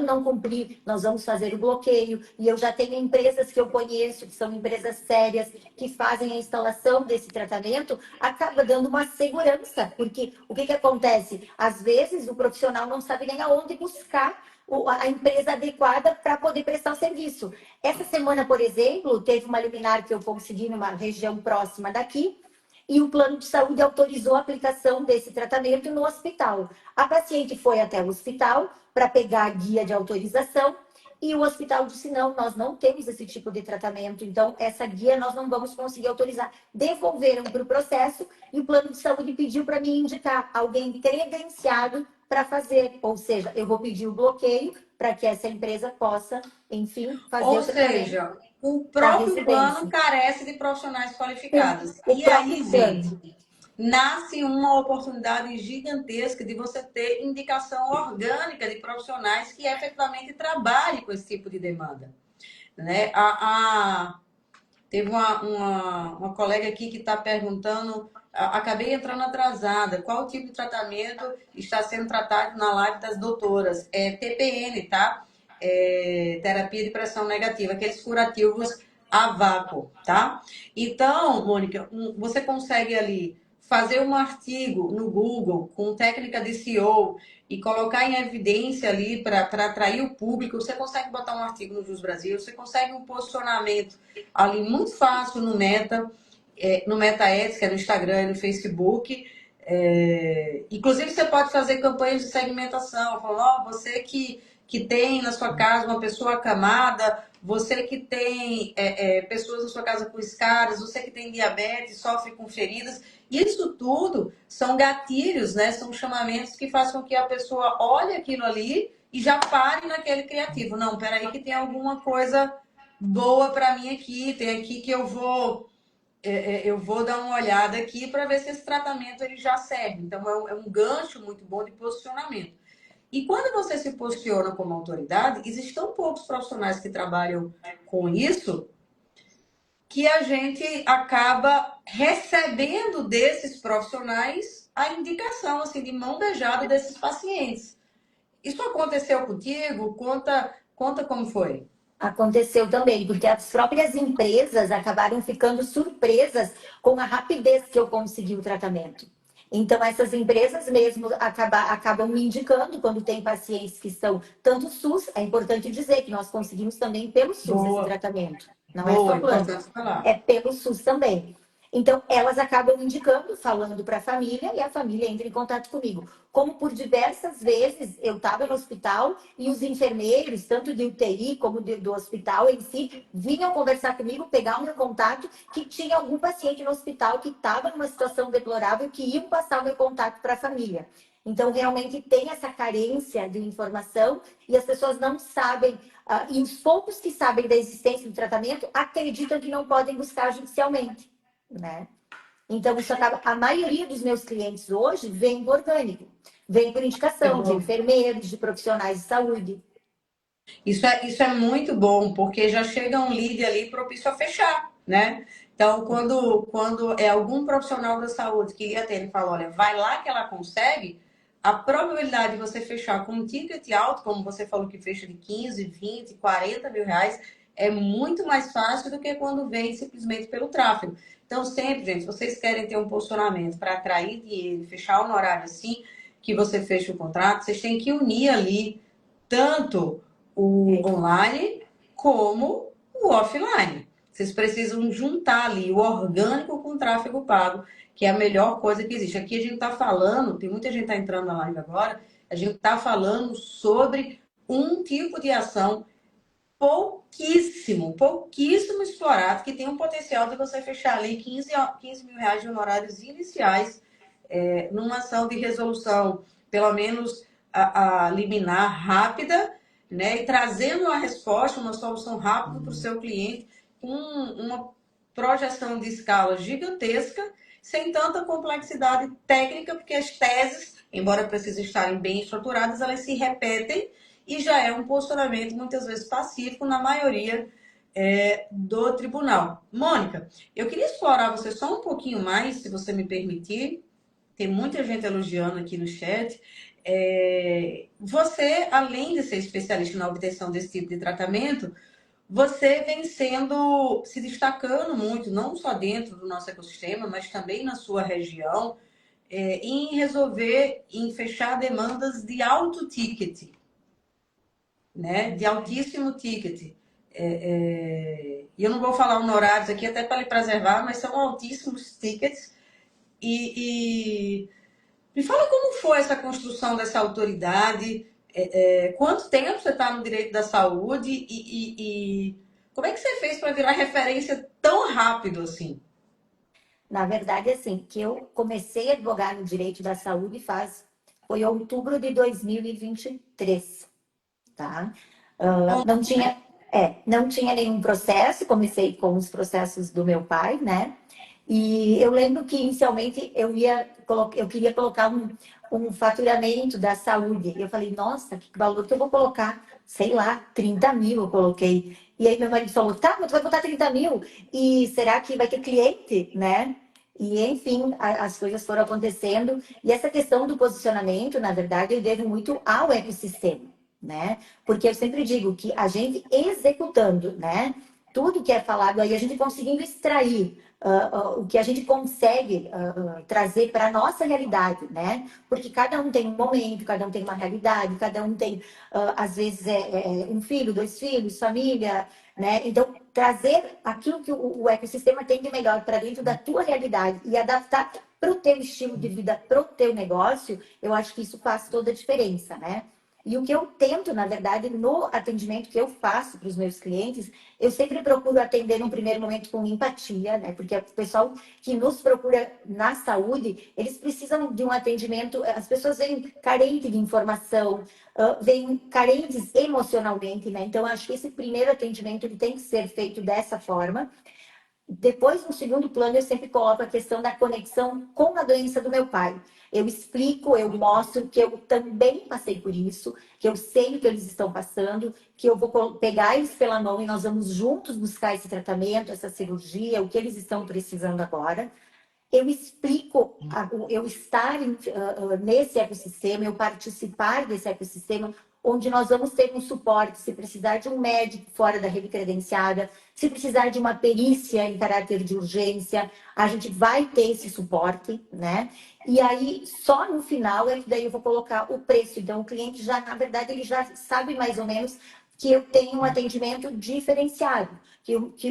Speaker 2: não cumprir, nós vamos fazer o bloqueio. E eu já tenho empresas que eu conheço, que são empresas sérias, que fazem a instalação desse tratamento, acaba dando uma segurança. Porque o que acontece? Às vezes o profissional não sabe nem aonde buscar a empresa adequada para poder prestar o serviço. Essa semana, por exemplo, teve uma liminar que eu consegui numa região próxima daqui, e o plano de saúde autorizou a aplicação desse tratamento no hospital. A paciente foi até o hospital para pegar a guia de autorização, e o hospital disse: não, nós não temos esse tipo de tratamento, então essa guia nós não vamos conseguir autorizar. Devolveram para o processo e o plano de saúde pediu para mim indicar alguém credenciado para fazer, ou seja, eu vou pedir o bloqueio para que essa empresa possa, enfim, fazer
Speaker 1: Ou
Speaker 2: o tratamento
Speaker 1: seja, o
Speaker 2: da
Speaker 1: próprio plano
Speaker 2: residência.
Speaker 1: carece de profissionais
Speaker 2: O,
Speaker 1: qualificados.
Speaker 2: o
Speaker 1: E aí,
Speaker 2: próprio plano.
Speaker 1: gente, nasce uma oportunidade gigantesca de você ter indicação orgânica de profissionais que efetivamente trabalhem com esse tipo de demanda. Né? Teve uma colega aqui que está perguntando, acabei entrando atrasada, qual tipo de tratamento está sendo tratado na live das doutoras? É TPN, tá? Terapia de pressão negativa, aqueles curativos a vácuo, tá? Então, Mônica, você consegue ali fazer um artigo no Google com técnica de SEO e colocar em evidência ali para atrair o público. Você consegue botar um artigo no Jus Brasil, você consegue um posicionamento ali muito fácil no Meta Ads, que é no Instagram e no Facebook. Inclusive, você pode fazer campanhas de segmentação, falando, você que tem na sua casa uma pessoa acamada, você que tem pessoas na sua casa com escaras, você que tem diabetes, sofre com feridas. Isso tudo são gatilhos, né? São chamamentos que fazem com que a pessoa olhe aquilo ali e já pare naquele criativo. Não, peraí que tem alguma coisa boa para mim aqui, tem aqui que eu vou dar uma olhada aqui para ver se esse tratamento ele já serve. Então é um gancho muito bom de posicionamento. E quando você se posiciona como autoridade, existem tão poucos profissionais que trabalham com isso que a gente acaba recebendo desses profissionais a indicação assim de mão beijada desses pacientes. Isso aconteceu contigo? Conta como foi.
Speaker 2: Aconteceu também, porque as próprias empresas acabaram ficando surpresas com a rapidez que eu consegui o tratamento. Então, essas empresas mesmo acabam me indicando quando tem pacientes que são tanto SUS, é importante dizer que nós conseguimos também pelo SUS esse
Speaker 1: Boa,
Speaker 2: tratamento, não é
Speaker 1: boa,
Speaker 2: só plano,
Speaker 1: importante falar.
Speaker 2: é pelo SUS também. Então, elas acabam indicando, falando para a família, e a família entra em contato comigo. Como por diversas vezes eu estava no hospital e os enfermeiros, tanto de UTI como do hospital em si, vinham conversar comigo, pegar o meu contato, que tinha algum paciente no hospital que estava numa situação deplorável, que iam passar o meu contato para a família. Então, realmente tem essa carência de informação e as pessoas não sabem, e os poucos que sabem da existência do tratamento acreditam que não podem buscar judicialmente, né? Então, isso acaba. A maioria dos meus clientes hoje vem do orgânico, vem por
Speaker 1: É
Speaker 2: indicação de
Speaker 1: bom.
Speaker 2: enfermeiros, de profissionais de saúde.
Speaker 1: Isso é muito bom, porque já chega um lead ali propício a fechar, né? Então, quando é algum profissional da saúde que lhe atende e fala, olha, vai lá que ela consegue, a probabilidade de você fechar com um ticket alto, como você falou que fecha de 15, 20, 40 mil reais, é muito mais fácil do que quando vem simplesmente pelo tráfego. Então, sempre, gente, se vocês querem ter um posicionamento para atrair dinheiro, fechar um horário assim, que você fecha o contrato, vocês têm que unir ali tanto o online como o offline. Vocês precisam juntar ali o orgânico com o tráfego pago, que é a melhor coisa que existe. Aqui a gente está falando, tem muita gente que está entrando na live agora, a gente está falando sobre um tipo de ação pouquíssimo explorado, que tem um potencial de você fechar ali 15 mil reais de honorários iniciais numa ação de resolução, pelo menos a liminar rápida, né? E trazendo uma resposta, uma solução rápida para o seu cliente, com uma projeção de escala gigantesca, sem tanta complexidade técnica, porque as teses, embora precisem estarem bem estruturadas, elas se repetem e já é um posicionamento muitas vezes pacífico na maioria do tribunal. Mônica, eu queria explorar você só um pouquinho mais, se você me permitir. Tem muita gente elogiando aqui no chat. Você, além de ser especialista na obtenção desse tipo de tratamento, você vem se destacando muito, não só dentro do nosso ecossistema, mas também na sua região, em fechar demandas de alto ticket, né? De altíssimo ticket. E eu não vou falar honorários aqui, até para lhe preservar, mas são altíssimos tickets. E me fala como foi essa construção dessa autoridade, quanto tempo você está no direito da saúde e como é que você fez para virar referência tão rápido assim?
Speaker 2: Na verdade, assim, que eu comecei a advogar no direito da saúde foi outubro de 2023, tá? Não tinha nenhum processo, comecei com os processos do meu pai, né? E eu lembro que inicialmente eu queria colocar um faturamento da saúde. Eu falei, nossa, que valor que eu vou colocar? Sei lá, 30 mil eu coloquei. E aí meu marido falou, tá, mas tu vai botar 30 mil? E será que vai ter cliente, né? E, enfim, as coisas foram acontecendo. E essa questão do posicionamento, na verdade, eu devo muito ao ecossistema, né? Porque eu sempre digo que a gente executando, né? Tudo que é falado aí, a gente conseguindo extrair o que a gente consegue trazer para a nossa realidade, né? Porque cada um tem um momento, cada um tem uma realidade, cada um tem, às vezes, um filho, dois filhos, família, né? Então, trazer aquilo que o ecossistema tem de melhor para dentro da tua realidade e adaptar para o teu estilo de vida, para o teu negócio, eu acho que isso faz toda a diferença, né? E o que eu tento, na verdade, no atendimento que eu faço para os meus clientes, eu sempre procuro atender num primeiro momento com empatia, né? Porque o pessoal que nos procura na saúde, eles precisam de um atendimento, as pessoas vêm carentes de informação, vêm carentes emocionalmente, né? Então, acho que esse primeiro atendimento ele tem que ser feito dessa forma. Depois, no segundo plano, eu sempre coloco a questão da conexão com a doença do meu pai. Eu explico, eu mostro que eu também passei por isso, que eu sei o que eles estão passando, que eu vou pegar eles pela mão e nós vamos juntos buscar esse tratamento, essa cirurgia, o que eles estão precisando agora. Eu explico, eu estar nesse ecossistema, eu participar desse ecossistema, onde nós vamos ter um suporte, se precisar de um médico fora da rede credenciada, se precisar de uma perícia em caráter de urgência, a gente vai ter esse suporte, né? E aí, só no final, é que daí eu vou colocar o preço. Então, o cliente já, na verdade, ele já sabe mais ou menos que eu tenho um atendimento diferenciado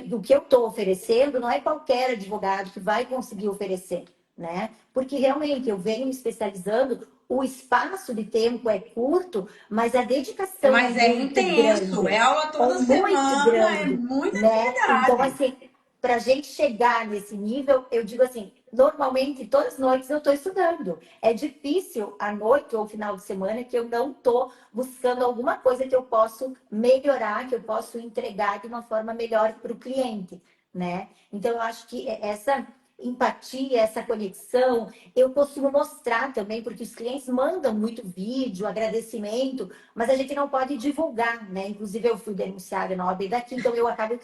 Speaker 2: do que eu estou oferecendo, não é qualquer advogado que vai conseguir oferecer, né? Porque realmente eu venho me especializando, o espaço de tempo é curto, mas a dedicação
Speaker 1: Mas
Speaker 2: é
Speaker 1: é
Speaker 2: muito
Speaker 1: intenso, é
Speaker 2: grande,
Speaker 1: aula
Speaker 2: é
Speaker 1: toda
Speaker 2: muito
Speaker 1: semana, é
Speaker 2: grande,
Speaker 1: muita
Speaker 2: né? Então,
Speaker 1: atividade.
Speaker 2: assim, para a gente chegar nesse nível, eu digo assim, normalmente todas as noites eu estou estudando. É difícil à noite ou final de semana que eu não estou buscando alguma coisa que eu possa melhorar, que eu possa entregar de uma forma melhor para o cliente, né? Então, eu acho que essa empatia, essa conexão, eu costumo mostrar também, porque os clientes mandam muito vídeo, agradecimento, mas a gente não pode divulgar, né? Inclusive, eu fui denunciada na OAB daqui, então eu acabo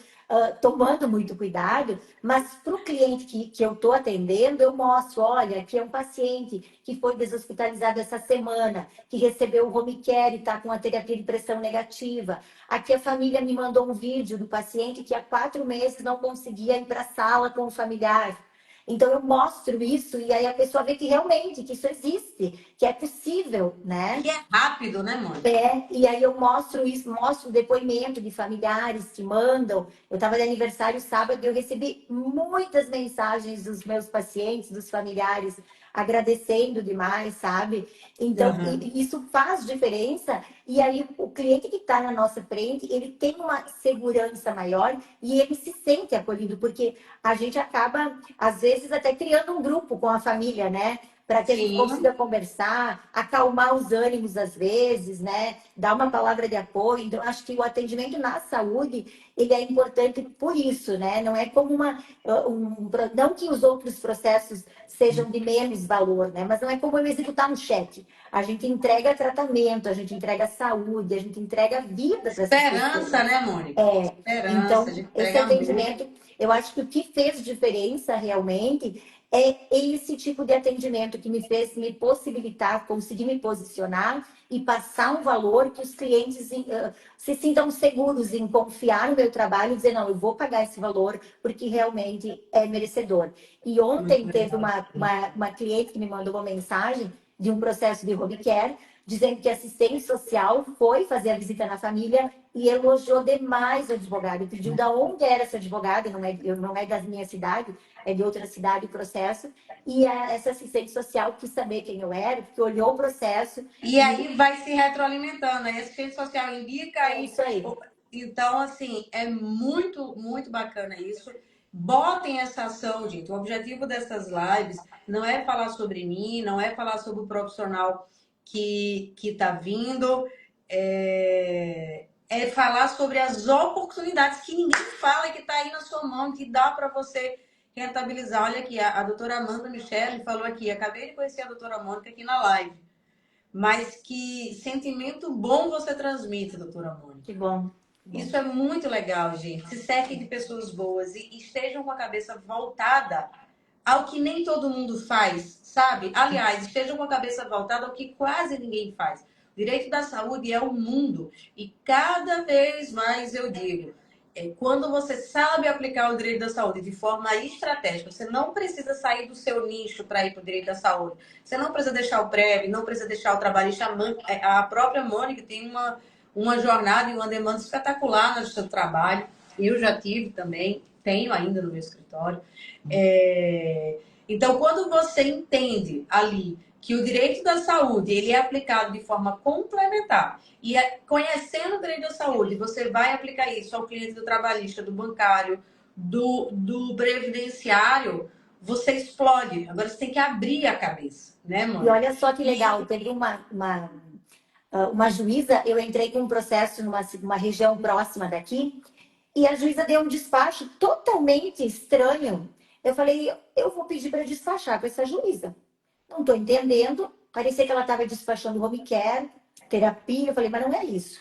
Speaker 2: tomando muito cuidado, mas para o cliente que eu estou atendendo, eu mostro, olha, aqui é um paciente que foi deshospitalizado essa semana, que recebeu o home care e está com a terapia de pressão negativa. Aqui a família me mandou um vídeo do paciente que há 4 meses não conseguia ir para a sala com o familiar. Então eu mostro isso e aí a pessoa vê que realmente que isso existe, que é possível, né?
Speaker 1: E é rápido, né, Mônica?
Speaker 2: E aí eu mostro isso, mostro o depoimento de familiares que mandam. Eu estava de aniversário sábado e eu recebi muitas mensagens dos meus pacientes, dos familiares, agradecendo demais, sabe? Então,
Speaker 1: Aham.
Speaker 2: isso faz diferença. E aí, o cliente que está na nossa frente, ele tem uma segurança maior e ele se sente acolhido, porque a gente acaba, às vezes, até criando um grupo com a família, né? Para que a gente consiga
Speaker 1: Sim,
Speaker 2: conversar, acalmar os ânimos às vezes, né? Dar uma palavra de apoio. Então, acho que o atendimento na saúde, ele é importante por isso, né? Não é como não que os outros processos sejam de menos valor, né? Mas não é como eu executar um cheque. A gente entrega tratamento, a gente entrega saúde, a gente entrega vida para essas
Speaker 1: esperança,
Speaker 2: pessoas.
Speaker 1: né, Mônica?
Speaker 2: É,
Speaker 1: Esperança,
Speaker 2: então,
Speaker 1: de
Speaker 2: esse
Speaker 1: entrega amor.
Speaker 2: atendimento, eu acho que o que fez diferença realmente é esse tipo de atendimento que me fez me possibilitar, conseguir me posicionar e passar um valor que os clientes se sintam seguros em confiar no meu trabalho e dizer, não, eu vou pagar esse valor porque realmente é merecedor. E
Speaker 1: Muito
Speaker 2: ontem teve
Speaker 1: legal.
Speaker 2: uma cliente que me mandou uma mensagem de um processo de home care, dizendo que a assistente social foi fazer a visita na família e elogiou demais o advogado. Pediu de onde era esse advogado, não é da minha cidade, é de outra cidade o processo. E essa assistente social quis saber quem eu era, porque olhou o processo
Speaker 1: E
Speaker 2: e
Speaker 1: aí vai se retroalimentando, aí a assistente social indica
Speaker 2: é
Speaker 1: aí.
Speaker 2: isso aí.
Speaker 1: Então, assim, é muito, muito bacana isso. Botem essa ação, gente. O objetivo dessas lives não é falar sobre mim, não é falar sobre o profissional que está vindo, é falar sobre as oportunidades que ninguém fala, que está aí na sua mão, que dá para você rentabilizar. Olha aqui, a doutora Amanda Michele falou aqui, acabei de conhecer a doutora Mônica aqui na live. Mas que sentimento bom você transmite, doutora Mônica.
Speaker 2: Que bom. Que bom.
Speaker 1: Isso é muito legal, gente. Se cerquem de pessoas boas e estejam com a cabeça voltada ao que nem todo mundo faz, sabe? Aliás, estejam com a cabeça voltada ao que quase ninguém faz. O direito da saúde é um mundo e cada vez mais eu digo, quando você sabe aplicar o direito da saúde de forma estratégica, você não precisa sair do seu nicho para ir para o direito da saúde. Você não precisa deixar o prévio, não precisa deixar o trabalhista. A própria Mônica tem uma jornada e uma demanda espetacular no seu trabalho. Eu já tive também, tenho ainda no meu escritório. Então, quando você entende ali que o direito da saúde ele é aplicado de forma complementar e conhecendo o direito da saúde, você vai aplicar isso ao cliente do trabalhista, do bancário, do previdenciário, você explode. Agora você tem que abrir a cabeça, né,
Speaker 2: E
Speaker 1: Mônica?
Speaker 2: olha só que
Speaker 1: E,
Speaker 2: legal, teve uma juíza, eu entrei com um processo numa região próxima daqui, e a juíza deu um despacho totalmente estranho. Eu falei, eu vou pedir para despachar com essa juíza. Não estou entendendo. Parecia que ela estava despachando home care, terapia. Eu falei, mas não é isso.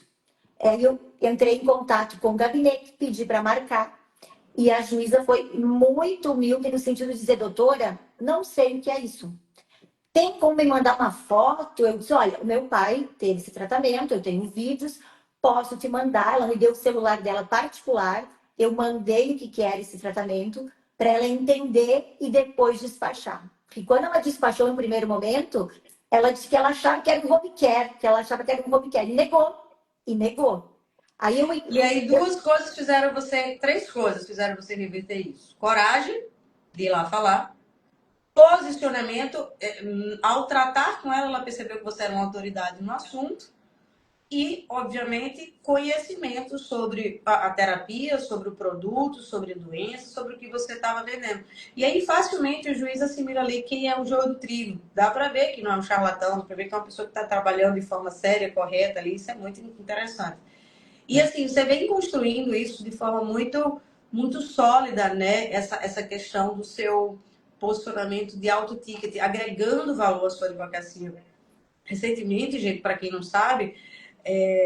Speaker 2: Eu entrei em contato com o gabinete, pedi para marcar. E a juíza foi muito humilde no sentido de dizer, doutora, não sei o que é isso. Tem como me mandar uma foto? Eu disse, olha, o meu pai teve esse tratamento, eu tenho vídeos, posso te mandar. Ela me deu o celular dela particular, eu mandei o que era esse tratamento para ela entender e depois despachar. Porque quando ela despachou no primeiro momento, ela disse que ela achava que era um home care, que ela achava que era um home care, e negou, e negou. Aí
Speaker 1: e aí duas coisas fizeram você, três coisas fizeram você reverter isso. Coragem de ir lá falar. Posicionamento, ao tratar com ela, ela percebeu que você era uma autoridade no assunto. E, obviamente, conhecimento sobre a terapia, sobre o produto, sobre a doença, sobre o que você estava vendendo. E aí, facilmente, o juiz assimila ali quem é o joio do trigo. Dá para ver que não é um charlatão, dá para ver que é uma pessoa que está trabalhando de forma séria, correta ali. Isso é muito interessante. E, assim, você vem construindo isso de forma muito, muito sólida, né? Essa questão do seu posicionamento de alto ticket, agregando valor à sua advocacia. Recentemente, gente, para quem não sabe,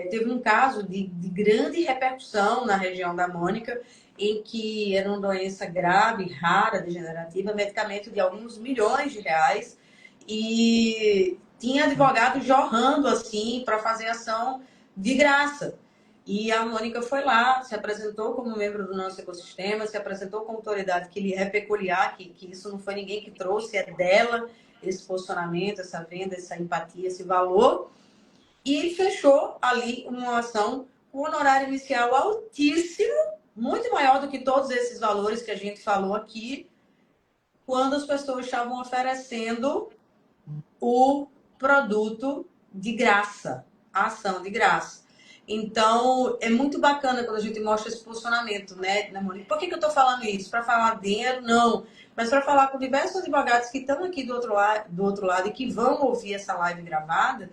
Speaker 1: teve um caso de grande repercussão na região da Mônica, em que era uma doença grave, rara, degenerativa, medicamento de alguns milhões de reais, e tinha advogado jorrando assim para fazer ação de graça. E a Mônica foi lá, se apresentou como membro do nosso ecossistema, se apresentou como autoridade que lhe é peculiar, que isso não foi ninguém que trouxe, é dela esse posicionamento, essa venda, essa empatia, esse valor. E fechou ali uma ação com honorário inicial altíssimo, muito maior do que todos esses valores que a gente falou aqui, quando as pessoas estavam oferecendo o produto de graça, a ação de graça. Então, é muito bacana quando a gente mostra esse posicionamento, né, Mônica? Por que eu estou falando isso? Para falar dinheiro? Não. Mas para falar com diversos advogados que estão aqui do outro lado e que vão ouvir essa live gravada,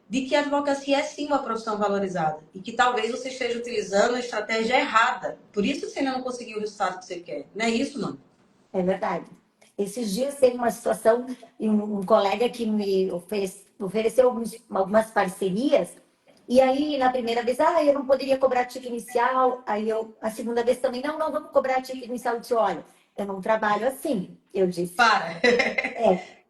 Speaker 1: de que a advocacia é sim uma profissão valorizada e que talvez você esteja utilizando a estratégia errada. Por isso você ainda não conseguiu o resultado que você quer. Não é isso, mano?
Speaker 2: É verdade. Esses dias teve uma situação e um colega que me ofereceu algumas parcerias. E aí, na primeira vez, eu não poderia cobrar ticket inicial. Aí eu, a segunda vez também, não, vamos cobrar ticket inicial. Eu disse, olha, eu não trabalho assim. Eu disse,
Speaker 1: Para.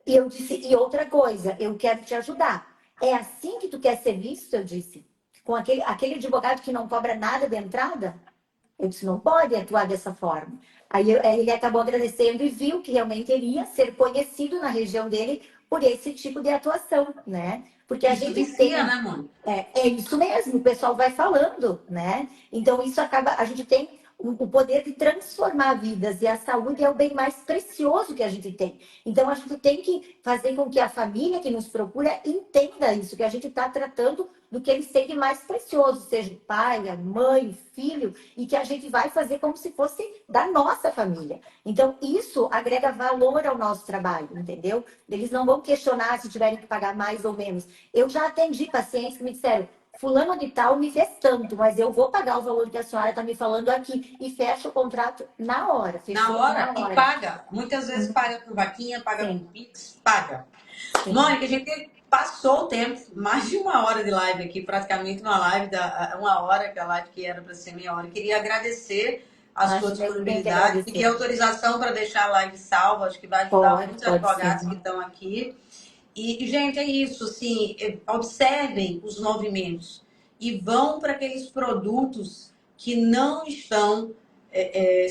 Speaker 2: e eu disse, e outra coisa, eu quero te ajudar. É assim que tu quer ser visto? Eu disse, com aquele advogado que não cobra nada de entrada? Eu disse, não pode atuar dessa forma. Aí ele acabou agradecendo e viu que realmente ele ia ser conhecido na região dele por esse tipo de atuação, né? Porque a
Speaker 1: Isso
Speaker 2: gente
Speaker 1: vicia,
Speaker 2: tem,
Speaker 1: né, mano?
Speaker 2: é isso mesmo, o pessoal vai falando, né? Então isso acaba, a gente tem o poder de transformar vidas e a saúde é o bem mais precioso que a gente tem. Então a gente tem que fazer com que a família que nos procura entenda isso, que a gente está tratando do que eles têm de mais precioso, seja o pai, a mãe, o filho, e que a gente vai fazer como se fosse da nossa família. Então, isso agrega valor ao nosso trabalho, entendeu? Eles não vão questionar se tiverem que pagar mais ou menos. Eu já atendi pacientes que me disseram, fulano de tal me fez tanto, mas eu vou pagar o valor que a senhora está me falando aqui e fecha o contrato na hora,
Speaker 1: Na
Speaker 2: fechou
Speaker 1: hora
Speaker 2: na
Speaker 1: e
Speaker 2: hora.
Speaker 1: paga. Muitas vezes paga com vaquinha, paga com
Speaker 2: Sim,
Speaker 1: Pix, paga.
Speaker 2: sim.
Speaker 1: Mônica, a gente passou o tempo, mais de uma hora de live aqui, praticamente uma live, uma hora, que a live que era para ser meia hora. Eu queria agradecer a sua
Speaker 2: Acho que eu tenho que
Speaker 1: disponibilidade, pedir
Speaker 2: agradecer.
Speaker 1: autorização para deixar a live salva, acho que vai ajudar
Speaker 2: Pode,
Speaker 1: muitos
Speaker 2: pode
Speaker 1: advogados que
Speaker 2: sim.
Speaker 1: estão aqui. Gente, é isso, assim, observem os movimentos e vão para aqueles produtos que não estão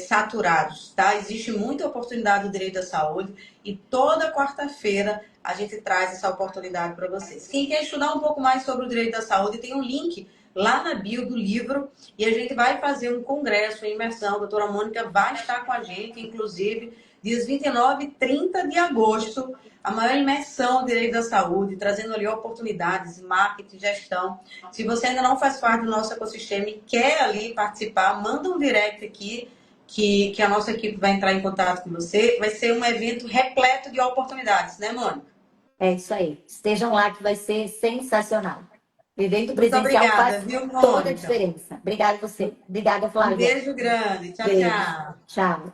Speaker 1: saturados, tá? Existe muita oportunidade do direito à saúde e toda quarta-feira a gente traz essa oportunidade para vocês. Quem quer estudar um pouco mais sobre o direito da saúde, tem um link lá na bio do livro e a gente vai fazer um congresso em imersão. A doutora Mônica vai estar com a gente, inclusive, dias 29 e 30 de agosto, a maior imersão do direito da saúde, trazendo ali oportunidades, marketing, gestão. Se você ainda não faz parte do nosso ecossistema e quer ali participar, manda um direct aqui que a nossa equipe vai entrar em contato com você. Vai ser um evento repleto de oportunidades, né, Mônica?
Speaker 2: É isso aí. Estejam lá que vai ser sensacional. O evento
Speaker 1: Muito
Speaker 2: presencial
Speaker 1: obrigada,
Speaker 2: faz
Speaker 1: viu,
Speaker 2: toda a
Speaker 1: Mônica?
Speaker 2: diferença. Obrigada a você. Obrigada,
Speaker 1: Um
Speaker 2: Flávia.
Speaker 1: beijo grande. Tchau,
Speaker 2: Beijo.
Speaker 1: tchau.
Speaker 2: Tchau.